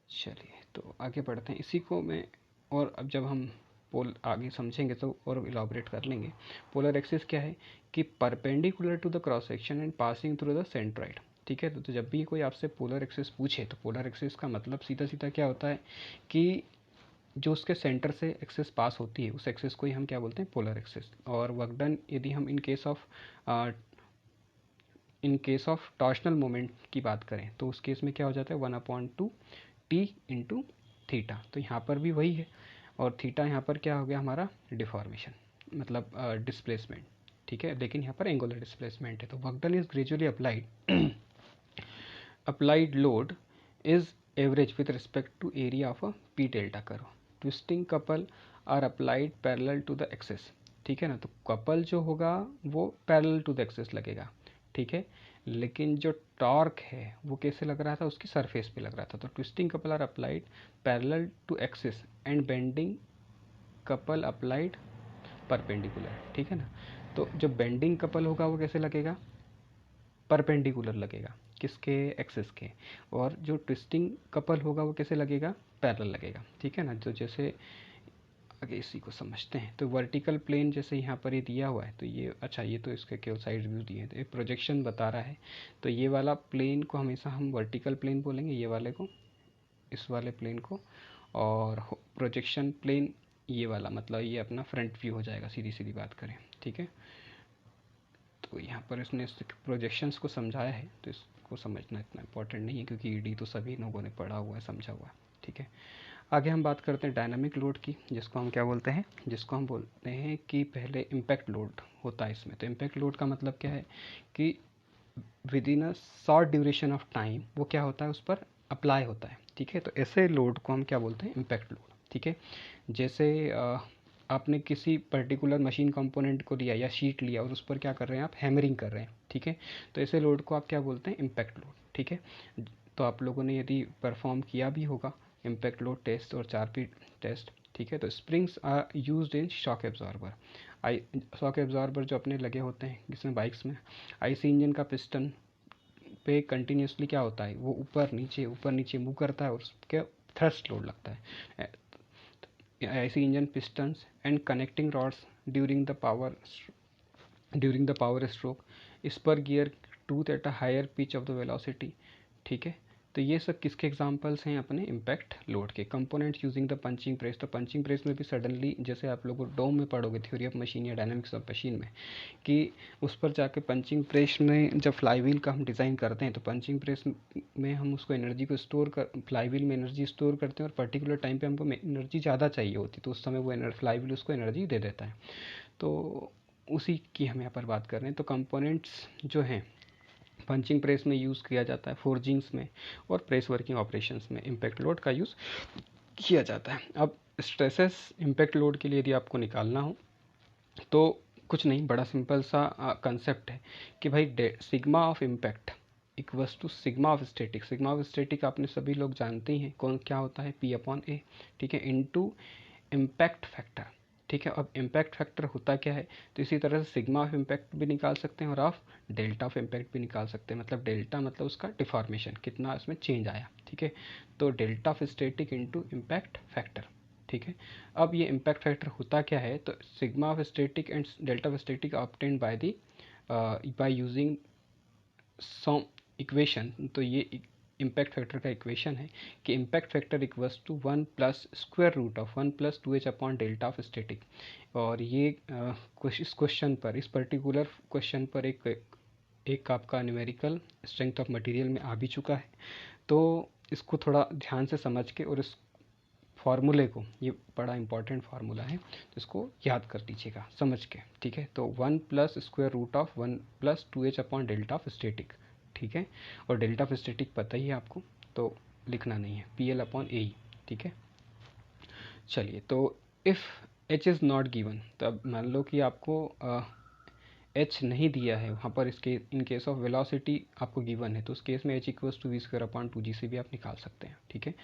चलिए तो आगे बढ़ते हैं इसी को मैं, और अब जब हम पोल आगे समझेंगे तो और इलाबोरेट कर लेंगे। पोलर एक्सिस क्या है कि perpendicular to the cross section and passing through the centroid, ठीक है। तो जब भी कोई आपसे पोलर एक्सिस पूछे तो पोलर एक्सिस का मतलब सीधा सीधा क्या होता है कि जो उसके सेंटर से एक्सिस पास होती है उस एक्सिस को ही हम क्या बोलते हैं, पोलर एक्सिस। और वर्क डन यदि हम इन केस ऑफ टॉर्शनल मोमेंट की बात करें तो उस केस में क्या हो जाता है, 1/2 टी इंटू थीटा। तो यहाँ पर भी वही है, और थीटा यहाँ पर क्या हो गया हमारा, डिफॉर्मेशन, मतलब डिस्प्लेसमेंट, ठीक है। लेकिन यहाँ पर एंगुलर डिस्प्लेसमेंट है। तो work done is gradually applied load is average with respect to area of a P delta curve. Twisting couple are applied parallel to the axis, ठीक है ना। तो कपल जो होगा वो पैरेलल टू द एक्सिस लगेगा, ठीक है। लेकिन जो टॉर्क है वो कैसे लग रहा था, उसकी सरफेस पे लग रहा था। तो twisting couple are applied parallel to axis and bending couple applied perpendicular, ठीक है ना। तो जो बेंडिंग कपल होगा वो कैसे लगेगा, परपेंडिकुलर लगेगा, किसके, एक्सिस के। और जो ट्विस्टिंग कपल होगा वो कैसे लगेगा, पैरेलल लगेगा, ठीक है ना। तो जैसे आगे इसी को समझते हैं। तो वर्टिकल प्लेन जैसे यहाँ पर ये दिया हुआ है, तो ये अच्छा, ये तो इसके केवल साइड व्यू दिए हैं, तो ये प्रोजेक्शन बता रहा है। तो ये वाला प्लेन को हमेशा हम वर्टिकल प्लेन बोलेंगे, ये वाले को, इस वाले प्लेन को। और प्रोजेक्शन प्लेन ये वाला, मतलब ये अपना फ्रंट व्यू हो जाएगा, सीधी सीधी बात करें, ठीक है। तो यहाँ पर इसने प्रोजेक्शंस को समझाया है, तो इसको समझना इतना इम्पोर्टेंट नहीं है, क्योंकि ईडी तो सभी लोगों ने पढ़ा हुआ है, समझा हुआ है, ठीक है। आगे हम बात करते हैं डायनामिक लोड की, जिसको हम क्या बोलते हैं, जिसको हम बोलते हैं कि पहले इम्पैक्ट लोड होता है इसमें। तो इम्पैक्ट लोड का मतलब क्या है कि with in a short duration of time वो क्या होता है, उस पर अप्लाई होता है, ठीक है। तो ऐसे लोड को हम क्या बोलते हैं, इम्पैक्ट लोड, ठीक है। जैसे आपने किसी पर्टिकुलर मशीन कंपोनेंट को लिया या शीट लिया और उस पर क्या कर रहे हैं, आप हैमरिंग कर रहे हैं, ठीक है। तो ऐसे लोड को आप क्या बोलते हैं, इम्पैक्ट लोड, ठीक है। तो आप लोगों ने यदि परफॉर्म किया भी होगा इम्पैक्ट लोड टेस्ट और 4P टेस्ट, ठीक है। तो springs are used in shock absorber. Shock absorber जो अपने लगे होते हैं जिसमें बाइक्स में, आईसी इंजन का पिस्टन पे कंटिन्यूसली क्या होता है, वो ऊपर नीचे मूव करता है और उसके थ्रस्ट लोड लगता है। IC engine pistons and connecting rods during the power stroke, spur gear tooth at a higher pitch of the velocity, ठीक है। तो ये सब किसके एग्जांपल्स हैं, अपने इम्पैक्ट लोड के। Components using the punching press, तो पंचिंग प्रेस में भी सडनली, जैसे आप लोग डोम में पढ़ोगे थ्योरी ऑफ मशीन या डायनामिक्स ऑफ मशीन में, कि उस पर जाके पंचिंग प्रेस में जब फ्लाई व्हील का हम डिज़ाइन करते हैं तो पंचिंग प्रेस में हम उसको एनर्जी को स्टोर कर, फ्लाई व्हील में एनर्जी स्टोर करते हैं, और पर्टिकुलर टाइम पे हमको एनर्जी ज़्यादा चाहिए होती है, तो उस समय वो फ्लाई व्हील उसको एनर्जी दे देता है। तो उसी की हम यहाँ पर बात कर रहे हैं। तो कंपोनेंट्स जो हैं पंचिंग प्रेस में यूज़ किया जाता है, फोर्जिंग्स में और प्रेस वर्किंग ऑपरेशंस में इम्पैक्ट लोड का यूज़ किया जाता है। अब स्ट्रेसेस इम्पैक्ट लोड के लिए यदि आपको निकालना हो तो कुछ नहीं, बड़ा सिंपल सा कंसेप्ट है कि भाई sigma of impact equals to sigma of static. Sigma of static आपने सभी लोग जानते ही हैं, कौन क्या होता है, P/A, ठीक है, इनटू इम्पैक्ट फैक्टर, ठीक है। अब इम्पैक्ट फैक्टर होता क्या है, तो इसी तरह से सिग्मा ऑफ इम्पैक्ट भी निकाल सकते हैं और आप डेल्टा ऑफ इम्पैक्ट भी निकाल सकते हैं। मतलब डेल्टा मतलब उसका डिफॉर्मेशन, कितना उसमें चेंज आया, ठीक है। तो delta of static into impact factor, ठीक है। अब ये इम्पैक्ट फैक्टर होता क्या है, तो sigma of static and delta of static obtained by using some equation. तो ये इम्पैक्ट फैक्टर का इक्वेशन है कि impact factor equals to 1 plus square root of 1 plus 2h upon delta of static. और ये इस क्वेश्चन पर, इस पर्टिकुलर क्वेश्चन पर एक आपका न्यूमेरिकल स्ट्रेंथ ऑफ मटेरियल में आ भी चुका है। तो इसको थोड़ा ध्यान से समझ के और इस फार्मूले को, ये बड़ा इंपॉर्टेंट फार्मूला है तो इसको याद कर लीजिएगा समझ के, ठीक है। तो 1 plus square root of 1 plus 2h upon delta of static, ठीक है। और डेल्टा ऑफ स्टैटिक पता ही है आपको, तो लिखना नहीं है, PL अपॉन ए, ठीक है। चलिए, तो if h is not given, तो अब मान लो कि आपको h नहीं दिया है वहाँ पर, इसके इन केस ऑफ वेलोसिटी आपको गिवन है, तो उस केस में h equals to V square upon 2g से भी आप निकाल सकते हैं, ठीक है।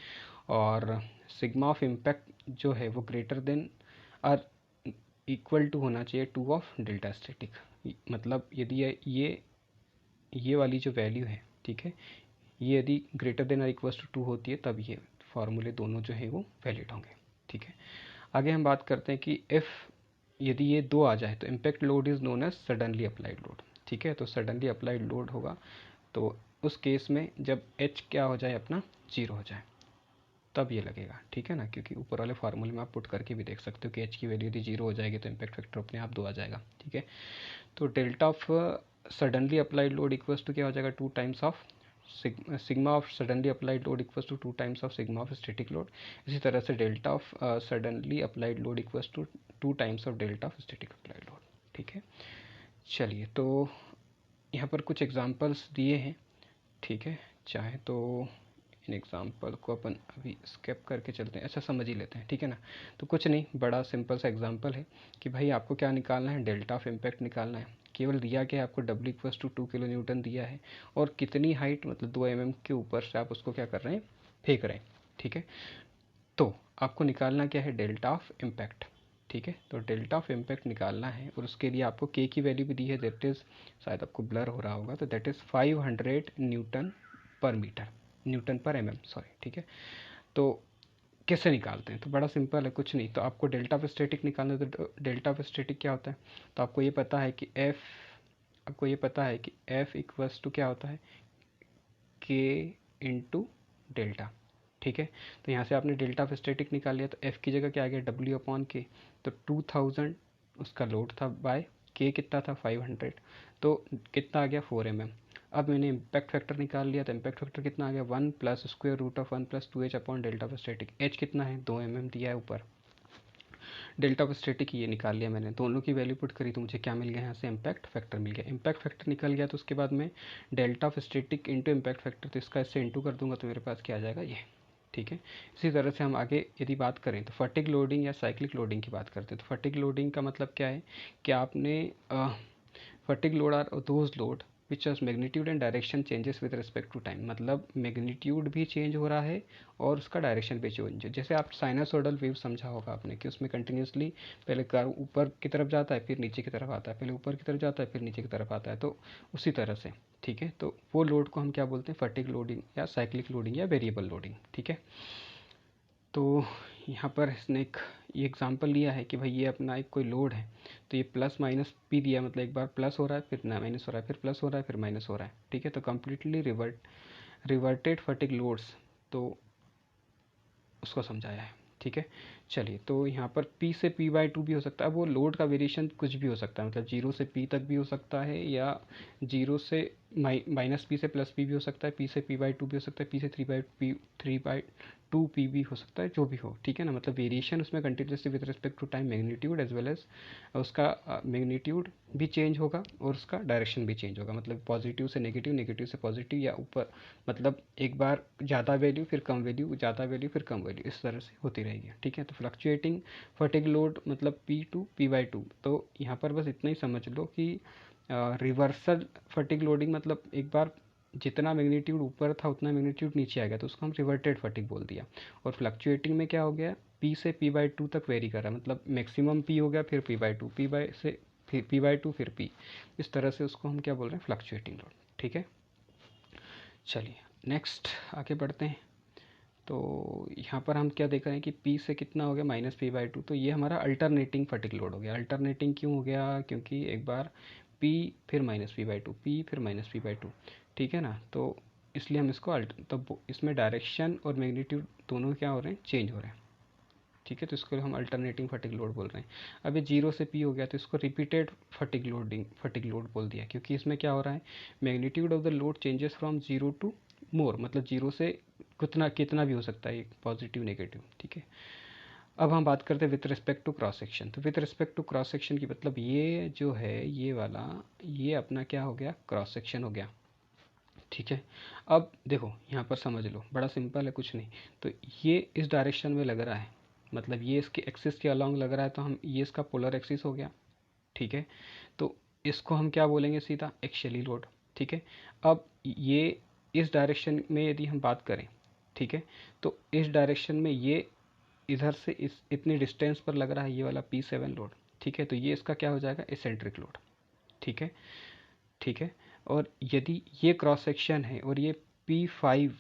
और सिग्मा ऑफ इम्पैक्ट जो है वो ग्रेटर देन और इक्वल टू होना चाहिए 2 ऑफ डेल्टा स्टैटिक, मतलब यदि ये वाली जो वैल्यू है, ठीक है, ये यदि ग्रेटर देन और इक्वल्स टू 2 होती है तब ये फार्मूले दोनों जो है वो वैलिड होंगे, ठीक है। आगे हम बात करते हैं कि इफ़ यदि ये 2 आ जाए तो impact load is known as suddenly applied load, ठीक है। तो सडनली अप्लाइड लोड होगा तो उस केस में जब h क्या हो जाए अपना 0 हो जाए तब ये लगेगा, ठीक है ना, क्योंकि ऊपर वाले फार्मूले में आप पुट करके भी देख सकते हो कि h की वैल्यू यदि 0 हो जाएगी तो इम्पैक्ट फैक्टर अपने आप 2 आ जाएगा, ठीक है। तो delta of suddenly applied load equals to क्या हो जाएगा, 2 times of sigma of suddenly applied load equals to 2 times of sigma of static load. इसी तरह से delta of suddenly applied load equals to 2 times of delta of static applied load, ठीक है। चलिए, तो यहाँ पर कुछ एग्जांपल्स दिए हैं, ठीक है। चाहे तो इन एग्जांपल को अपन अभी स्किप करके चलते हैं, अच्छा समझ ही लेते हैं, ठीक है ना। तो कुछ नहीं, बड़ा सिंपल सा एग्जांपल है कि भाई आपको क्या निकालना है, डेल्टा ऑफ इम्पैक्ट निकालना है। केवल दिया क्या है आपको, W equals to 2 kilo newton दिया है और कितनी हाइट मतलब 2 mm के ऊपर से आप उसको क्या कर रहे हैं, फेंक रहे हैं, ठीक है। तो आपको निकालना क्या है, डेल्टा ऑफ इम्पैक्ट, ठीक है। तो डेल्टा ऑफ इम्पैक्ट निकालना है और उसके लिए आपको K की वैल्यू भी दी है, दैट इज़, शायद आपको ब्लर हो रहा होगा, तो दैट इज़ 500 न्यूटन पर मीटर, न्यूटन पर mm, सॉरी, ठीक है। तो कैसे निकालते हैं, तो बड़ा सिंपल है, कुछ नहीं, तो आपको डेल्टा ऑफ स्टैटिक निकालना है। तो डेल्टा ऑफ स्टैटिक क्या होता है, तो आपको ये पता है कि F इक्वल्स टू क्या होता है, K इंटू डेल्टा, ठीक है। तो यहाँ से आपने डेल्टा ऑफ स्टैटिक निकाल लिया, तो F की जगह क्या आ गया, W अपॉन K, तो 2000 उसका लोड था बाय K कितना था 500, तो कितना आ गया 4 mm। अब मैंने इम्पैक्ट फैक्टर निकाल लिया, तो इम्पैक्ट फैक्टर कितना आ गया 1 plus square root of 1 plus 2h upon delta of static. h कितना है 2 mm दिया है ऊपर, डेल्टा ऑफ स्टैटिक ये निकाल लिया मैंने, दोनों की वैल्यू पुट करी तो मुझे क्या मिल गया, यहाँ से इम्पैक्ट फैक्टर मिल गया। इम्पैक्ट फैक्टर निकल गया तो उसके बाद में delta of static into impact factor, तो इसका इससे इंटू कर दूंगा तो मेरे पास क्या आ जाएगा, ये, ठीक है। इसी तरह से हम आगे यदि बात करें तो फटिग लोडिंग या साइक्लिक लोडिंग की बात करते हैं। तो फटिग लोडिंग का मतलब क्या है कि आपने fatigue load are those load which as magnitude and direction changes with respect to time, मतलब मैग्नीट्यूड भी चेंज हो रहा है और उसका डायरेक्शन भी चेंज, जैसे आप साइनसोइडल वेव समझा होगा आपने कि उसमें कंटिन्यूसली पहले कर्व ऊपर की तरफ जाता है फिर नीचे की तरफ आता है, पहले ऊपर की तरफ जाता है फिर नीचे की तरफ आता है, तो उसी तरह से, ठीक है। तो वो लोड को हम क्या बोलते हैं, फटिग लोडिंग या साइक्लिक लोडिंग या वेरिएबल लोडिंग, ठीक है। तो यहाँ पर इसने एक ये एग्जांपल लिया है कि भाई ये अपना एक कोई लोड है, तो ये प्लस माइनस पी दिया, मतलब एक बार प्लस हो रहा है फिर माइनस हो रहा है फिर प्लस हो रहा है फिर माइनस हो रहा है, ठीक है। तो कम्प्लीटली रिवर्टेड फटिग लोड्स, तो उसको समझाया है, ठीक है। चलिए, तो यहाँ पर P से P/2 भी हो सकता है, वो लोड का वेरिएशन कुछ भी हो सकता है, मतलब 0 से P तक भी हो सकता है या 0 से माइनस P से प्लस P भी हो सकता है, P से P/2 भी हो सकता है, P से 3/2 P भी हो सकता है, जो भी हो, ठीक है ना। मतलब वेरिएशन उसमें continuously with respect to time magnitude as well as उसका मैग्नीट्यूड भी चेंज होगा और उसका डायरेक्शन भी चेंज होगा, मतलब पॉजिटिव से नेगेटिव, नेगेटिव से पॉजिटिव या ऊपर, मतलब एक बार ज़्यादा वैल्यू फिर कम वैल्यू, ज़्यादा वैल्यू फिर कम वैल्यू, इस तरह से होती रहेगी, ठीक है। तो फ्लक्चुएटिंग फटिग लोड मतलब P/2 तो यहाँ पर बस इतना ही समझ लो कि रिवर्सल फटिग लोडिंग मतलब एक बार जितना मैग्नीट्यूड ऊपर था उतना मैग्नीट्यूड नीचे आ गया तो उसको हम रिवर्टेड फटिग बोल दिया। और फ्लक्चुएटिंग में क्या हो गया, P से P/2 तक वेरी कर रहा है, मतलब मैक्सिमम P हो गया फिर P/2, फिर P/2 फिर P, इस तरह से उसको हम क्या बोल रहे हैं, फ्लक्चुएटिंग लोड, ठीक है। चलिए नेक्स्ट आगे बढ़ते हैं। तो यहाँ पर हम क्या देख रहे हैं कि P से कितना हो गया -P/2, तो ये हमारा अल्टरनेटिंग फटिग लोड हो गया। अल्टरनेटिंग क्यों हो गया, क्योंकि एक बार P फिर -P/2, P फिर -P/2, ठीक है ना। तो इसलिए हम इसको तो इसमें डायरेक्शन और मैग्नीट्यूड दोनों क्या हो रहे हैं, चेंज हो रहे हैं, ठीक है। तो इसको हम अल्टरनेटिंग फटिग लोड बोल रहे हैं। अब ये 0 से P हो गया तो इसको रिपीटेड फटिग लोड बोल दिया, क्योंकि इसमें क्या हो रहा है, magnitude of the load changes from 0 to more, मतलब जीरो से कितना भी हो सकता है, पॉजिटिव नेगेटिव, ठीक है। अब हम बात करते हैं with respect to cross section. तो with respect to cross section की मतलब ये जो है ये वाला, ये अपना क्या हो गया, क्रॉस सेक्शन हो गया, ठीक है। अब देखो यहाँ पर समझ लो, बड़ा सिंपल है, कुछ नहीं। तो ये इस डायरेक्शन में लग रहा है, मतलब ये इसके एक्सिस के अलॉन्ग लग रहा है, तो हम ये इसका पोलर एक्सिस हो गया, ठीक है। तो इसको हम क्या बोलेंगे, सीधा एक्सियली लोड, ठीक है। अब ये इस डायरेक्शन में यदि हम बात करें, ठीक है, तो इस डायरेक्शन में ये इधर से इस इतनी डिस्टेंस पर लग रहा है ये वाला P7 लोड, ठीक है। तो ये इसका क्या हो जाएगा, एसेंट्रिक लोड, ठीक है, ठीक है। और यदि ये क्रॉस सेक्शन है और ये P5,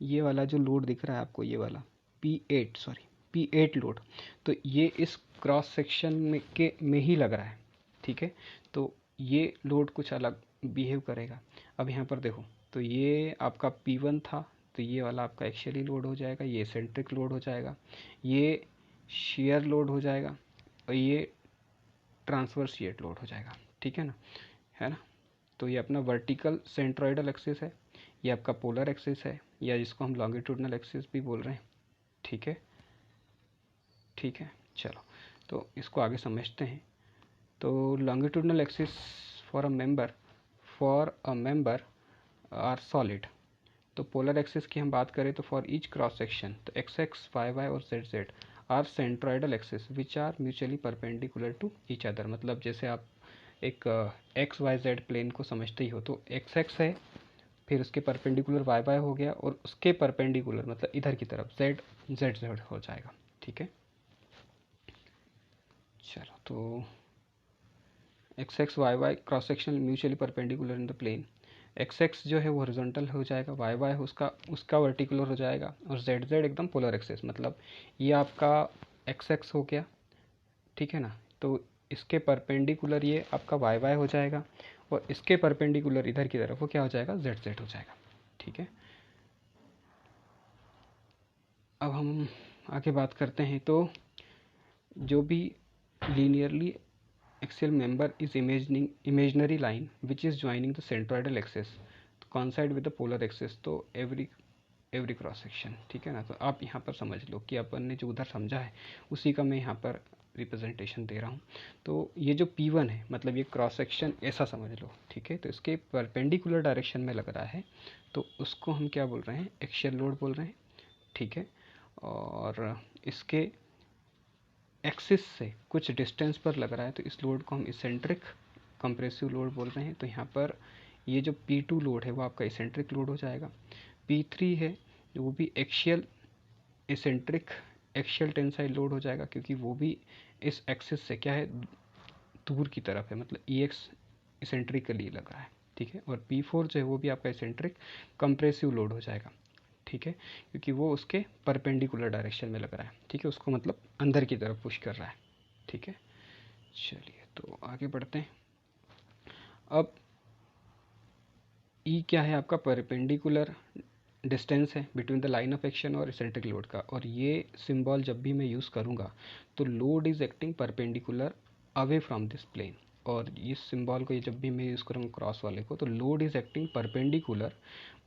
ये वाला जो लोड दिख रहा है आपको, ये वाला P8 लोड, तो ये इस क्रॉस सेक्शन में ही लग रहा है, ठीक है। तो ये लोड कुछ अलग बिहेव करेगा। अब यहाँ पर देखो, तो ये आपका P1 था, तो ये वाला आपका एक्सियली लोड हो जाएगा, ये एसेंट्रिक लोड हो जाएगा, ये शियर लोड हो जाएगा, और ये ट्रांसवर्स शियर लोड हो जाएगा, ठीक है ना। तो ये अपना वर्टिकल सेंट्रोइडल एक्सिस है, ये आपका पोलर एक्सिस है, या जिसको हम लॉन्गिट्यूडनल एक्सिस भी बोल रहे हैं, ठीक है, ठीक है। चलो, तो इसको आगे समझते हैं। तो longitudinal axis for a member are solid. तो पोलर एक्सिस की हम बात करें तो फॉर ईच क्रॉस सेक्शन, तो एक्स एक्स, वाई वाई और Z Z are centroidal axis which are mutually perpendicular to each other. मतलब जैसे आप एक एक्स वाई जेड प्लेन को समझते ही हो, तो एक्स एक्स है, फिर उसके परपेंडिकुलर वाई वाई हो गया, और उसके परपेंडिकुलर मतलब इधर की तरफ जेड जेड जेड हो जाएगा, ठीक है। चलो, तो X X Y Y cross section mutually perpendicular in the plane. X X जो है वो हॉरिजॉन्टल हो जाएगा, वाई वाई उसका वर्टिकुलर हो जाएगा, और जेड जेड एकदम पोलर एक्सिस, मतलब ये आपका एक्स एक्स हो गया, ठीक है ना। तो इसके परपेंडिकुलर ये आपका वाई वाई हो जाएगा, और इसके परपेंडिकुलर इधर की तरफ वो क्या हो जाएगा, जेड जेड हो जाएगा, ठीक है। अब हम आगे बात करते हैं। तो जो भी linearly axial member is imaginary line which is joining the centroidal axis to coincide with the polar axis, तो every क्रॉस सेक्शन, ठीक है ना। तो आप यहाँ पर समझ लो कि अपन ने जो उधर समझा है उसी का मैं यहाँ पर रिप्रेजेंटेशन दे रहा हूँ। तो ये जो P1 है, मतलब ये क्रॉस सेक्शन ऐसा समझ लो, ठीक है। तो इसके परपेंडिकुलर डायरेक्शन में लग रहा है, तो उसको हम क्या बोल रहे हैं, एक्सियल लोड बोल रहे हैं, ठीक है। और इसके एक्सिस से कुछ डिस्टेंस पर लग रहा है, तो इस लोड को हम इसेंट्रिक कंप्रेसिव लोड बोल रहे हैं। तो यहाँ पर ये जो P2 लोड है वो आपका इसेंट्रिक लोड हो जाएगा। P3 है वो भी एक्शियल टेंसाइल लोड हो जाएगा, क्योंकि वो भी इस एक्सिस से क्या है, दूर की तरफ है, मतलब EX इसेंट्रिकली लग रहा है, ठीक है। और P4 जो है वो भी आपका इसेंट्रिक कंप्रेसिव लोड हो जाएगा, ठीक है, क्योंकि वो उसके परपेंडिकुलर डायरेक्शन में लग रहा है, ठीक है, उसको मतलब अंदर की तरफ पुश कर रहा है, ठीक है। चलिए, तो आगे बढ़ते हैं। अब ई क्या है, आपका परपेंडिकुलर डिस्टेंस है between the line of action और इसेंट्रिक लोड का, और ये सिंबल जब भी मैं यूज़ करूँगा तो load is acting perpendicular away from this plane. और इस सिंबल को ये जब भी मैं यूज़ करूँगा क्रॉस वाले को, तो load is acting perpendicular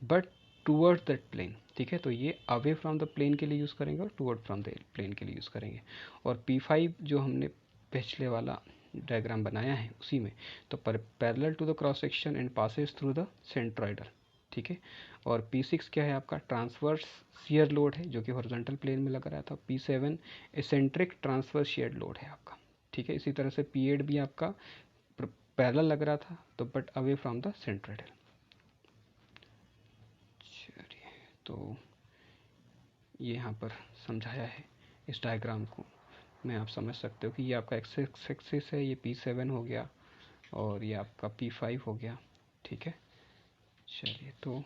but towards that plane, ठीक है। तो ये अवे फ्रॉम द प्लेन के लिए यूज़ करेंगे और टूवर्ड फ्रॉम द प्लेन के लिए यूज़ करेंगे। और P5 जो हमने पिछले वाला डायग्राम बनाया है उसी में, तो parallel to the cross section and passes through the centroidal, ठीक है। और P6 क्या है, आपका ट्रांसवर्स शियर लोड है, जो कि हॉरिजॉन्टल प्लेन में लग रहा था। P7 eccentric transverse shear load है आपका, ठीक है। इसी तरह से P8 भी आपका पैरेलल लग रहा था, तो but away from the centroidal. चलिए, तो ये यहाँ पर समझाया है इस डायग्राम को, मैं आप समझ सकते हो कि ये आपका एक्सिस है, ये P7 हो गया, और ये आपका P5 हो गया, ठीक है। चलिए, तो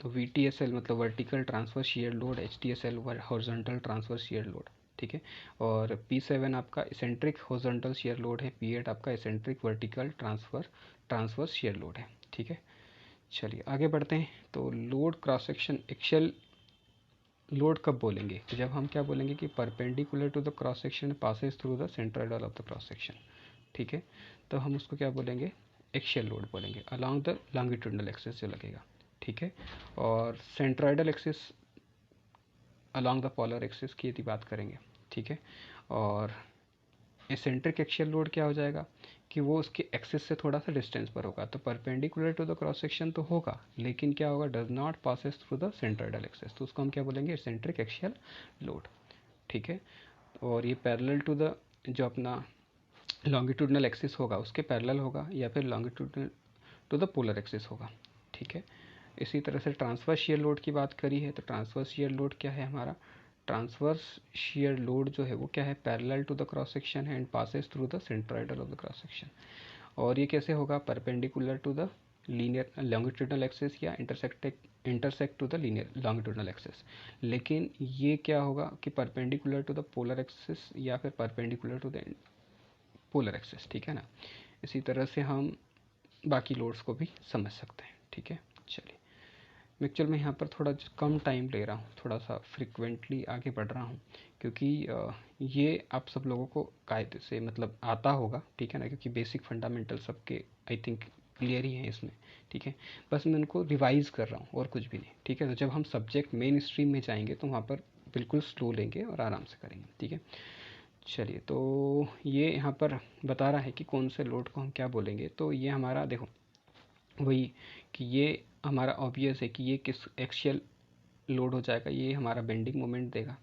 VTSL मतलब vertical transfer shear load, HTSL horizontal transfer shear load, ठीक है। और P7 आपका इसेंट्रिक हॉरिजॉन्टल शियर लोड है, P8 आपका eccentric vertical transfer shear load है, ठीक है। चलिए, आगे बढ़ते हैं। तो load cross section axial load कब बोलेंगे, तो जब हम क्या बोलेंगे कि perpendicular to the cross section passes through the centroidal of the cross section, ठीक है। तो हम उसको क्या बोलेंगे, एक्शियल लोड बोलेंगे अलॉन्ग द लॉन्गिट्यूडनल एक्सिस जो लगेगा, ठीक है। और centroidal axis along the polar axis की यदि बात करेंगे, ठीक है। और एसेंट्रिक एक्शियल लोड क्या हो जाएगा कि वो उसके एक्सिस से थोड़ा सा डिस्टेंस पर होगा, तो perpendicular to the cross section तो होगा, लेकिन क्या होगा, does not passes through the centroidal axis, तो उसको हम क्या बोलेंगे, एसेंट्रिक एक्शियल लोड, ठीक है। और ये पैरेलल टू द जो अपना लॉन्गिट्यूडनल एक्सिस होगा उसके पैरेलल होगा, या फिर longitudinal to the polar axis होगा, ठीक है। इसी तरह से ट्रांसवर्स शियर लोड की बात करी है, तो ट्रांसवर्स शियर लोड क्या है हमारा, ट्रांसवर्स शियर लोड जो है वो क्या है, parallel to the cross section है and passes through the centroidal of the cross section. और ये कैसे होगा, perpendicular to the linear longitudinal axis या intersect to the linear longitudinal axis. लेकिन ये क्या होगा कि perpendicular to the polar axis या फिर perpendicular to the polar axis, ठीक है ना। इसी तरह से हम बाकी लोड्स को भी समझ सकते हैं, ठीक है। चलिए, एक्चुअल में यहाँ पर थोड़ा कम टाइम ले रहा हूँ, थोड़ा सा फ्रिक्वेंटली आगे बढ़ रहा हूँ, क्योंकि ये आप सब लोगों को कायदे से मतलब आता होगा, ठीक है ना, क्योंकि बेसिक फंडामेंटल सबके आई थिंक क्लियर ही हैं इसमें, ठीक है। बस मैं उनको रिवाइज कर रहा हूँ और कुछ भी नहीं, ठीक है। तो जब हम सब्जेक्ट मेन स्ट्रीम में जाएंगे तो वहाँ पर बिल्कुल स्लो लेंगे और आराम से करेंगे, ठीक है। चलिए, तो ये यहाँ पर बता रहा है कि कौन से लोड को हम क्या बोलेंगे। तो ये हमारा देखो वही कि ये हमारा ऑब्वियस है कि ये किस एक्शियल लोड हो जाएगा, ये हमारा बेंडिंग मोमेंट देगा,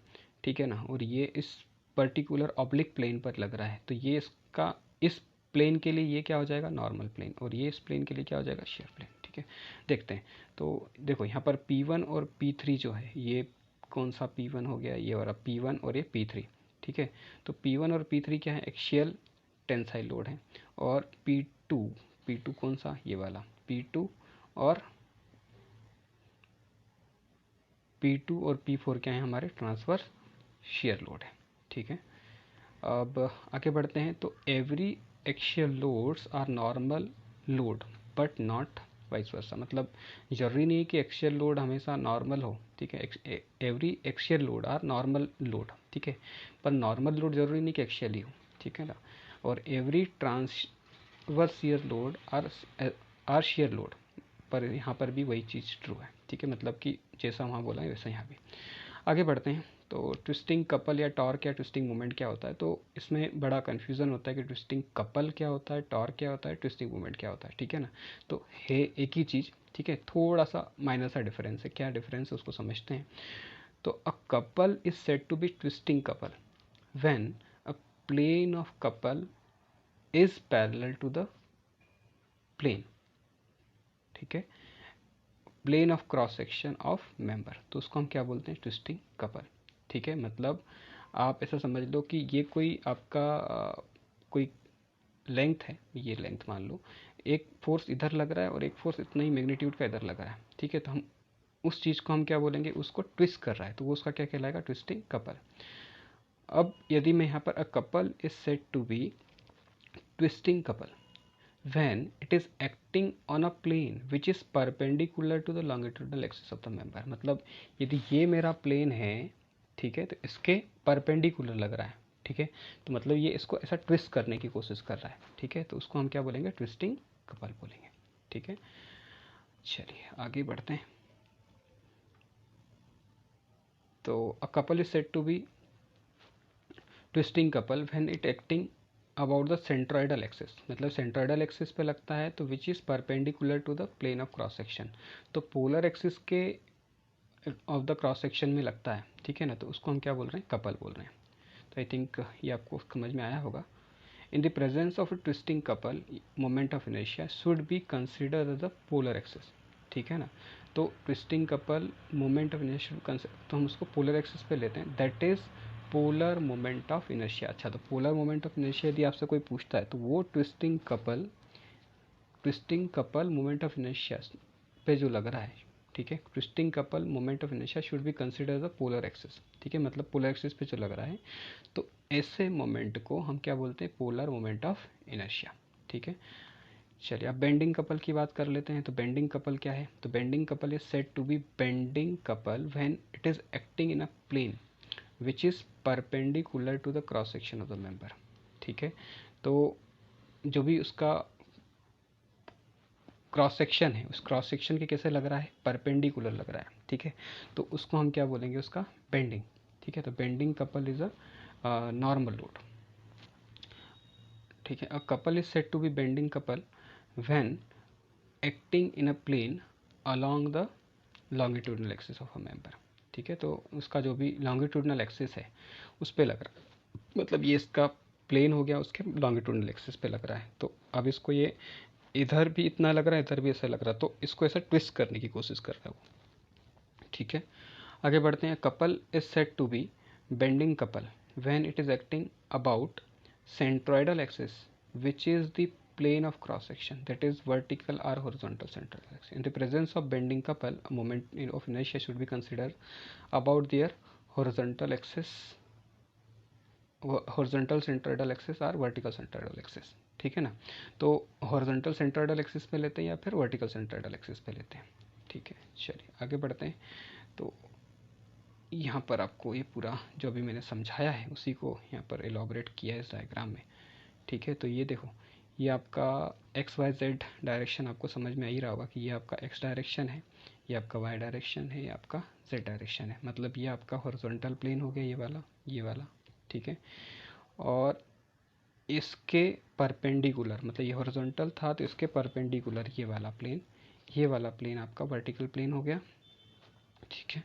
ठीक है ना। और ये इस पर्टिकुलर ऑब्लिक प्लेन पर लग रहा है, तो ये इसका इस प्लेन के लिए ये क्या हो जाएगा, नॉर्मल प्लेन, और ये इस प्लेन के लिए क्या हो जाएगा, शेयर प्लेन, ठीक है। देखते हैं, तो देखो यहाँ पर P1 और P3 जो है, ये कौन सा P1 हो गया, ये वाला P1 और ये P3, ठीक है। तो P1 और P3 क्या है, एक्शियल टेंसाइल लोड है। और P2 कौन सा, ये वाला P2 और P4 क्या है हमारे, ट्रांसवर्स शियर लोड है, ठीक है। अब आगे बढ़ते हैं, तो every axial loads are normal load but not vice versa, मतलब जरूरी नहीं है कि एक्शियल लोड हमेशा नॉर्मल हो, ठीक है। Every axial load are normal load, ठीक है, पर नॉर्मल लोड जरूरी नहीं कि एक्शियल ही हो, ठीक है ना। और every transverse shear load are shear load, पर यहाँ पर भी वही चीज़ ट्रू है, ठीक है। मतलब कि जैसा वहाँ बोला है वैसा यहाँ भी। आगे बढ़ते हैं, तो ट्विस्टिंग कपल या टॉर्क या ट्विस्टिंग मोमेंट क्या होता है, तो इसमें बड़ा कन्फ्यूज़न होता है कि ट्विस्टिंग कपल क्या होता है, टॉर्क क्या होता है, ट्विस्टिंग मोमेंट क्या होता है, ठीक है ना। तो है एक ही चीज़, ठीक है, थोड़ा सा माइनर सा डिफरेंस है। क्या डिफरेंस है उसको समझते हैं। तो a couple is said to be twisting couple when a plane of couple is parallel to the plane, ठीक है, plane of cross section of member, तो उसको हम क्या बोलते हैं, ट्विस्टिंग कपल, ठीक है। मतलब आप ऐसा समझ लो कि ये कोई आपका कोई लेंथ है, ये लेंथ मान लो, एक फोर्स इधर लग रहा है और एक फोर्स इतना ही मैग्नीट्यूड का इधर लग रहा है, ठीक है। तो हम उस चीज़ को हम क्या बोलेंगे, उसको ट्विस्ट कर रहा है, तो वो उसका क्या कहलाएगा, ट्विस्टिंग कपल। अब यदि मैं यहाँ पर a couple is said to be twisting couple when it is acting on a plane which is perpendicular to the longitudinal axis of the member, मतलब यदि ये मेरा प्लेन है, ठीक है, तो इसके परपेंडिकुलर लग रहा है, ठीक है, तो मतलब ये इसको ऐसा ट्विस्ट करने की कोशिश कर रहा है, ठीक है, तो उसको हम क्या बोलेंगे, ट्विस्टिंग कपल बोलेंगे, ठीक है। चलिए आगे बढ़ते हैं, तो a couple is said to be twisting couple when it acting about the centroidal axis, मतलब सेंट्रोइडल एक्सिस पे लगता है, तो which is perpendicular to the plane of cross section, तो पोलर एक्सिस के ऑफ द क्रॉस सेक्शन में लगता है, ठीक है ना, तो उसको हम क्या बोल रहे हैं, कपल बोल रहे हैं। तो आई थिंक ये आपको समझ में आया होगा। In the presence of a twisting couple moment of inertia should be consider the polar axis, ठीक है ना। तो twisting couple moment of inertia, तो हम उसको पोलर एक्सिस पे लेते हैं, that is polar moment of inertia. अच्छा, तो पोलर मोमेंट ऑफ इनर्शिया यदि आपसे कोई पूछता है तो वो twisting couple moment of inertia पे जो लग रहा है, ठीक है, twisting couple moment of inertia should be consider the polar axis, ठीक है, मतलब पोलर एक्सिस पे जो लग रहा है, तो ऐसे मोमेंट को हम क्या बोलते हैं, पोलर मोमेंट ऑफ इनर्शिया, ठीक है। चलिए अब बेंडिंग कपल की बात कर लेते हैं। तो बेंडिंग कपल क्या है, तो bending couple is said to be bending couple when it is acting in a plane which is perpendicular to the cross section of the member, ठीक है। तो जो भी उसका क्रॉस सेक्शन है उस क्रॉस सेक्शन के कैसे लग रहा है, परपेंडिकुलर लग रहा है, ठीक है। तो उसको हम क्या बोलेंगे, उसका बेंडिंग, ठीक है। तो bending couple is a normal load, ठीक है। A couple is said to be bending couple when acting in a plane along the longitudinal axis of a member, ठीक है। तो उसका जो भी लॉन्गिट्यूडनल एक्सिस है उस पे लग रहा है, मतलब ये इसका प्लेन हो गया, उसके लॉन्गिट्यूडनल एक्सिस पे लग रहा है। तो अब इसको ये इधर भी इतना लग रहा है, इधर भी ऐसा लग रहा है, तो इसको ऐसा ट्विस्ट करने की कोशिश कर रहा है वो, ठीक है। आगे बढ़ते हैं। Couple is said to be bending couple when it is acting about centroidal axis which is the plane of cross section, that is vertical or horizontal centroidal axis. In the presence of bending couple, a moment of inertia should be considered about their horizontal axis, horizontal centroidal axis or vertical centroidal axis, ठीक है ना। तो horizontal centroidal axis पे लेते हैं या फिर vertical centroidal axis पे लेते हैं, ठीक है। चलिए आगे बढ़ते हैं। तो यहाँ पर आपको ये पूरा जो अभी मैंने समझाया है उसी को यहाँ पर एलॉबरेट किया है इस डायग्राम में, ठीक है। तो ये देखो, ये आपका एक्स वाई जेड डायरेक्शन आपको समझ में आ ही रहा होगा कि ये आपका एक्स डायरेक्शन है, ये आपका वाई डायरेक्शन है, ये आपका जेड डायरेक्शन है। मतलब ये आपका हॉरिजॉन्टल प्लेन हो गया, ये वाला, ठीक है। और इसके परपेंडिकुलर, मतलब ये हॉरिजॉन्टल था तो इसके परपेंडिकुलर ये वाला प्लेन आपका वर्टिकल प्लेन हो गया, ठीक है।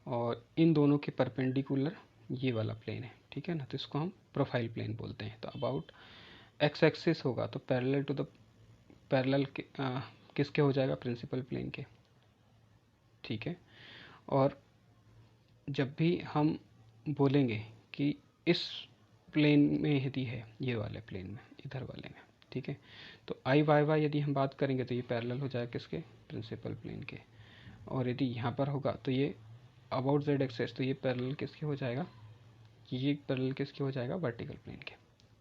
और इन दोनों के परपेंडिकुलर ये वाला प्लेन है, ठीक है ना। तो इसको हम प्रोफाइल प्लेन बोलते हैं। तो अबाउट एक्स एक्सिस होगा तो पैरेलल टू द पैरेलल किसके हो जाएगा, प्रिंसिपल प्लेन के, ठीक है। और जब भी हम बोलेंगे कि इस प्लेन में यदि है, ये वाले प्लेन में, इधर वाले में, ठीक है, तो आई वाई वाई यदि हम बात करेंगे तो ये पैरेलल हो जाएगा किसके, प्रिंसिपल प्लेन के। और यदि यहाँ पर होगा तो ये अबाउट जेड एक्सिस, तो ये पैरेलल किसके हो जाएगा, ये पैरेलल किसके हो जाएगा, वर्टिकल प्लेन के,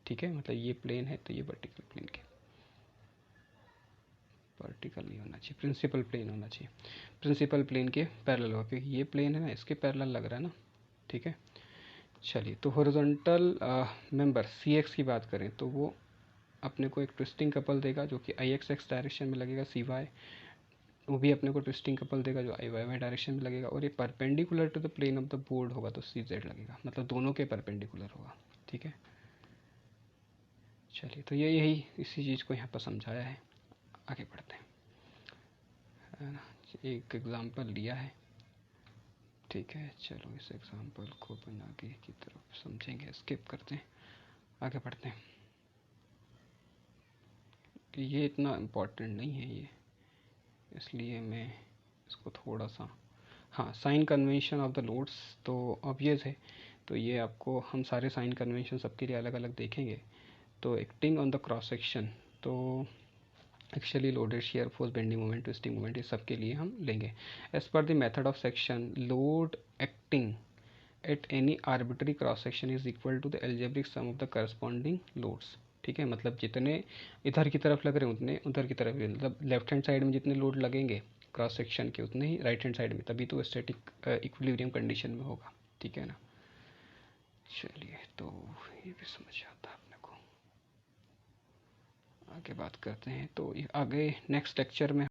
ठीक है। मतलब ये प्लेन है तो ये वर्टिकल प्लेन के, वर्टिकल नहीं होना चाहिए, प्रिंसिपल प्लेन होना चाहिए, प्रिंसिपल प्लेन के पैरेलल हो, क्योंकि ये प्लेन है ना, इसके पैरेलल लग रहा है ना, ठीक है। चलिए, तो हॉरिजॉन्टल मेंबर सी एक्स की बात करें तो वो अपने को एक ट्विस्टिंग कपल देगा जो कि आई एक्स एक्स डायरेक्शन में लगेगा, सी वाई वो भी अपने को ट्विस्टिंग कपल देगा जो आई वाई वाई डायरेक्शन में लगेगा। और ये perpendicular to the plane of the board होगा तो सी जेड लगेगा, मतलब दोनों के परपेंडिकुलर होगा, ठीक है। चलिए, तो ये यही इसी चीज़ को यहाँ पर समझाया है। आगे बढ़ते हैं, है ना। एक एग्जांपल लिया है, ठीक है। चलो इस एग्जांपल को अपन आगे की तरफ समझेंगे, स्किप करते हैं, आगे बढ़ते हैं। ये इतना इम्पोर्टेंट नहीं है ये, इसलिए मैं इसको थोड़ा सा, हाँ, sign convention of the loads तो ऑब्वियस है। तो ये आपको हम सारे साइन कन्वेंशन सबके लिए अलग अलग देखेंगे। तो acting on the cross section, तो actually loaded, shear force, bending moment, twisting moment, ये सब के लिए हम लेंगे। As per the method of section, load acting at any arbitrary cross section is equal to the algebraic sum of the corresponding loads, ठीक है। मतलब जितने इधर की तरफ लग रहे हैं उतने उधर की तरफ, मतलब लेफ्ट हैंड साइड में जितने लोड लगेंगे क्रॉस सेक्शन के उतने ही राइट हैंड साइड में, तभी तो स्टैटिक इक्विलिब्रियम कंडीशन में होगा, ठीक है ना। चलिए, तो ये भी समझ आता है अपने को। आगे बात करते हैं। तो आगे नेक्स्ट लेक्चर में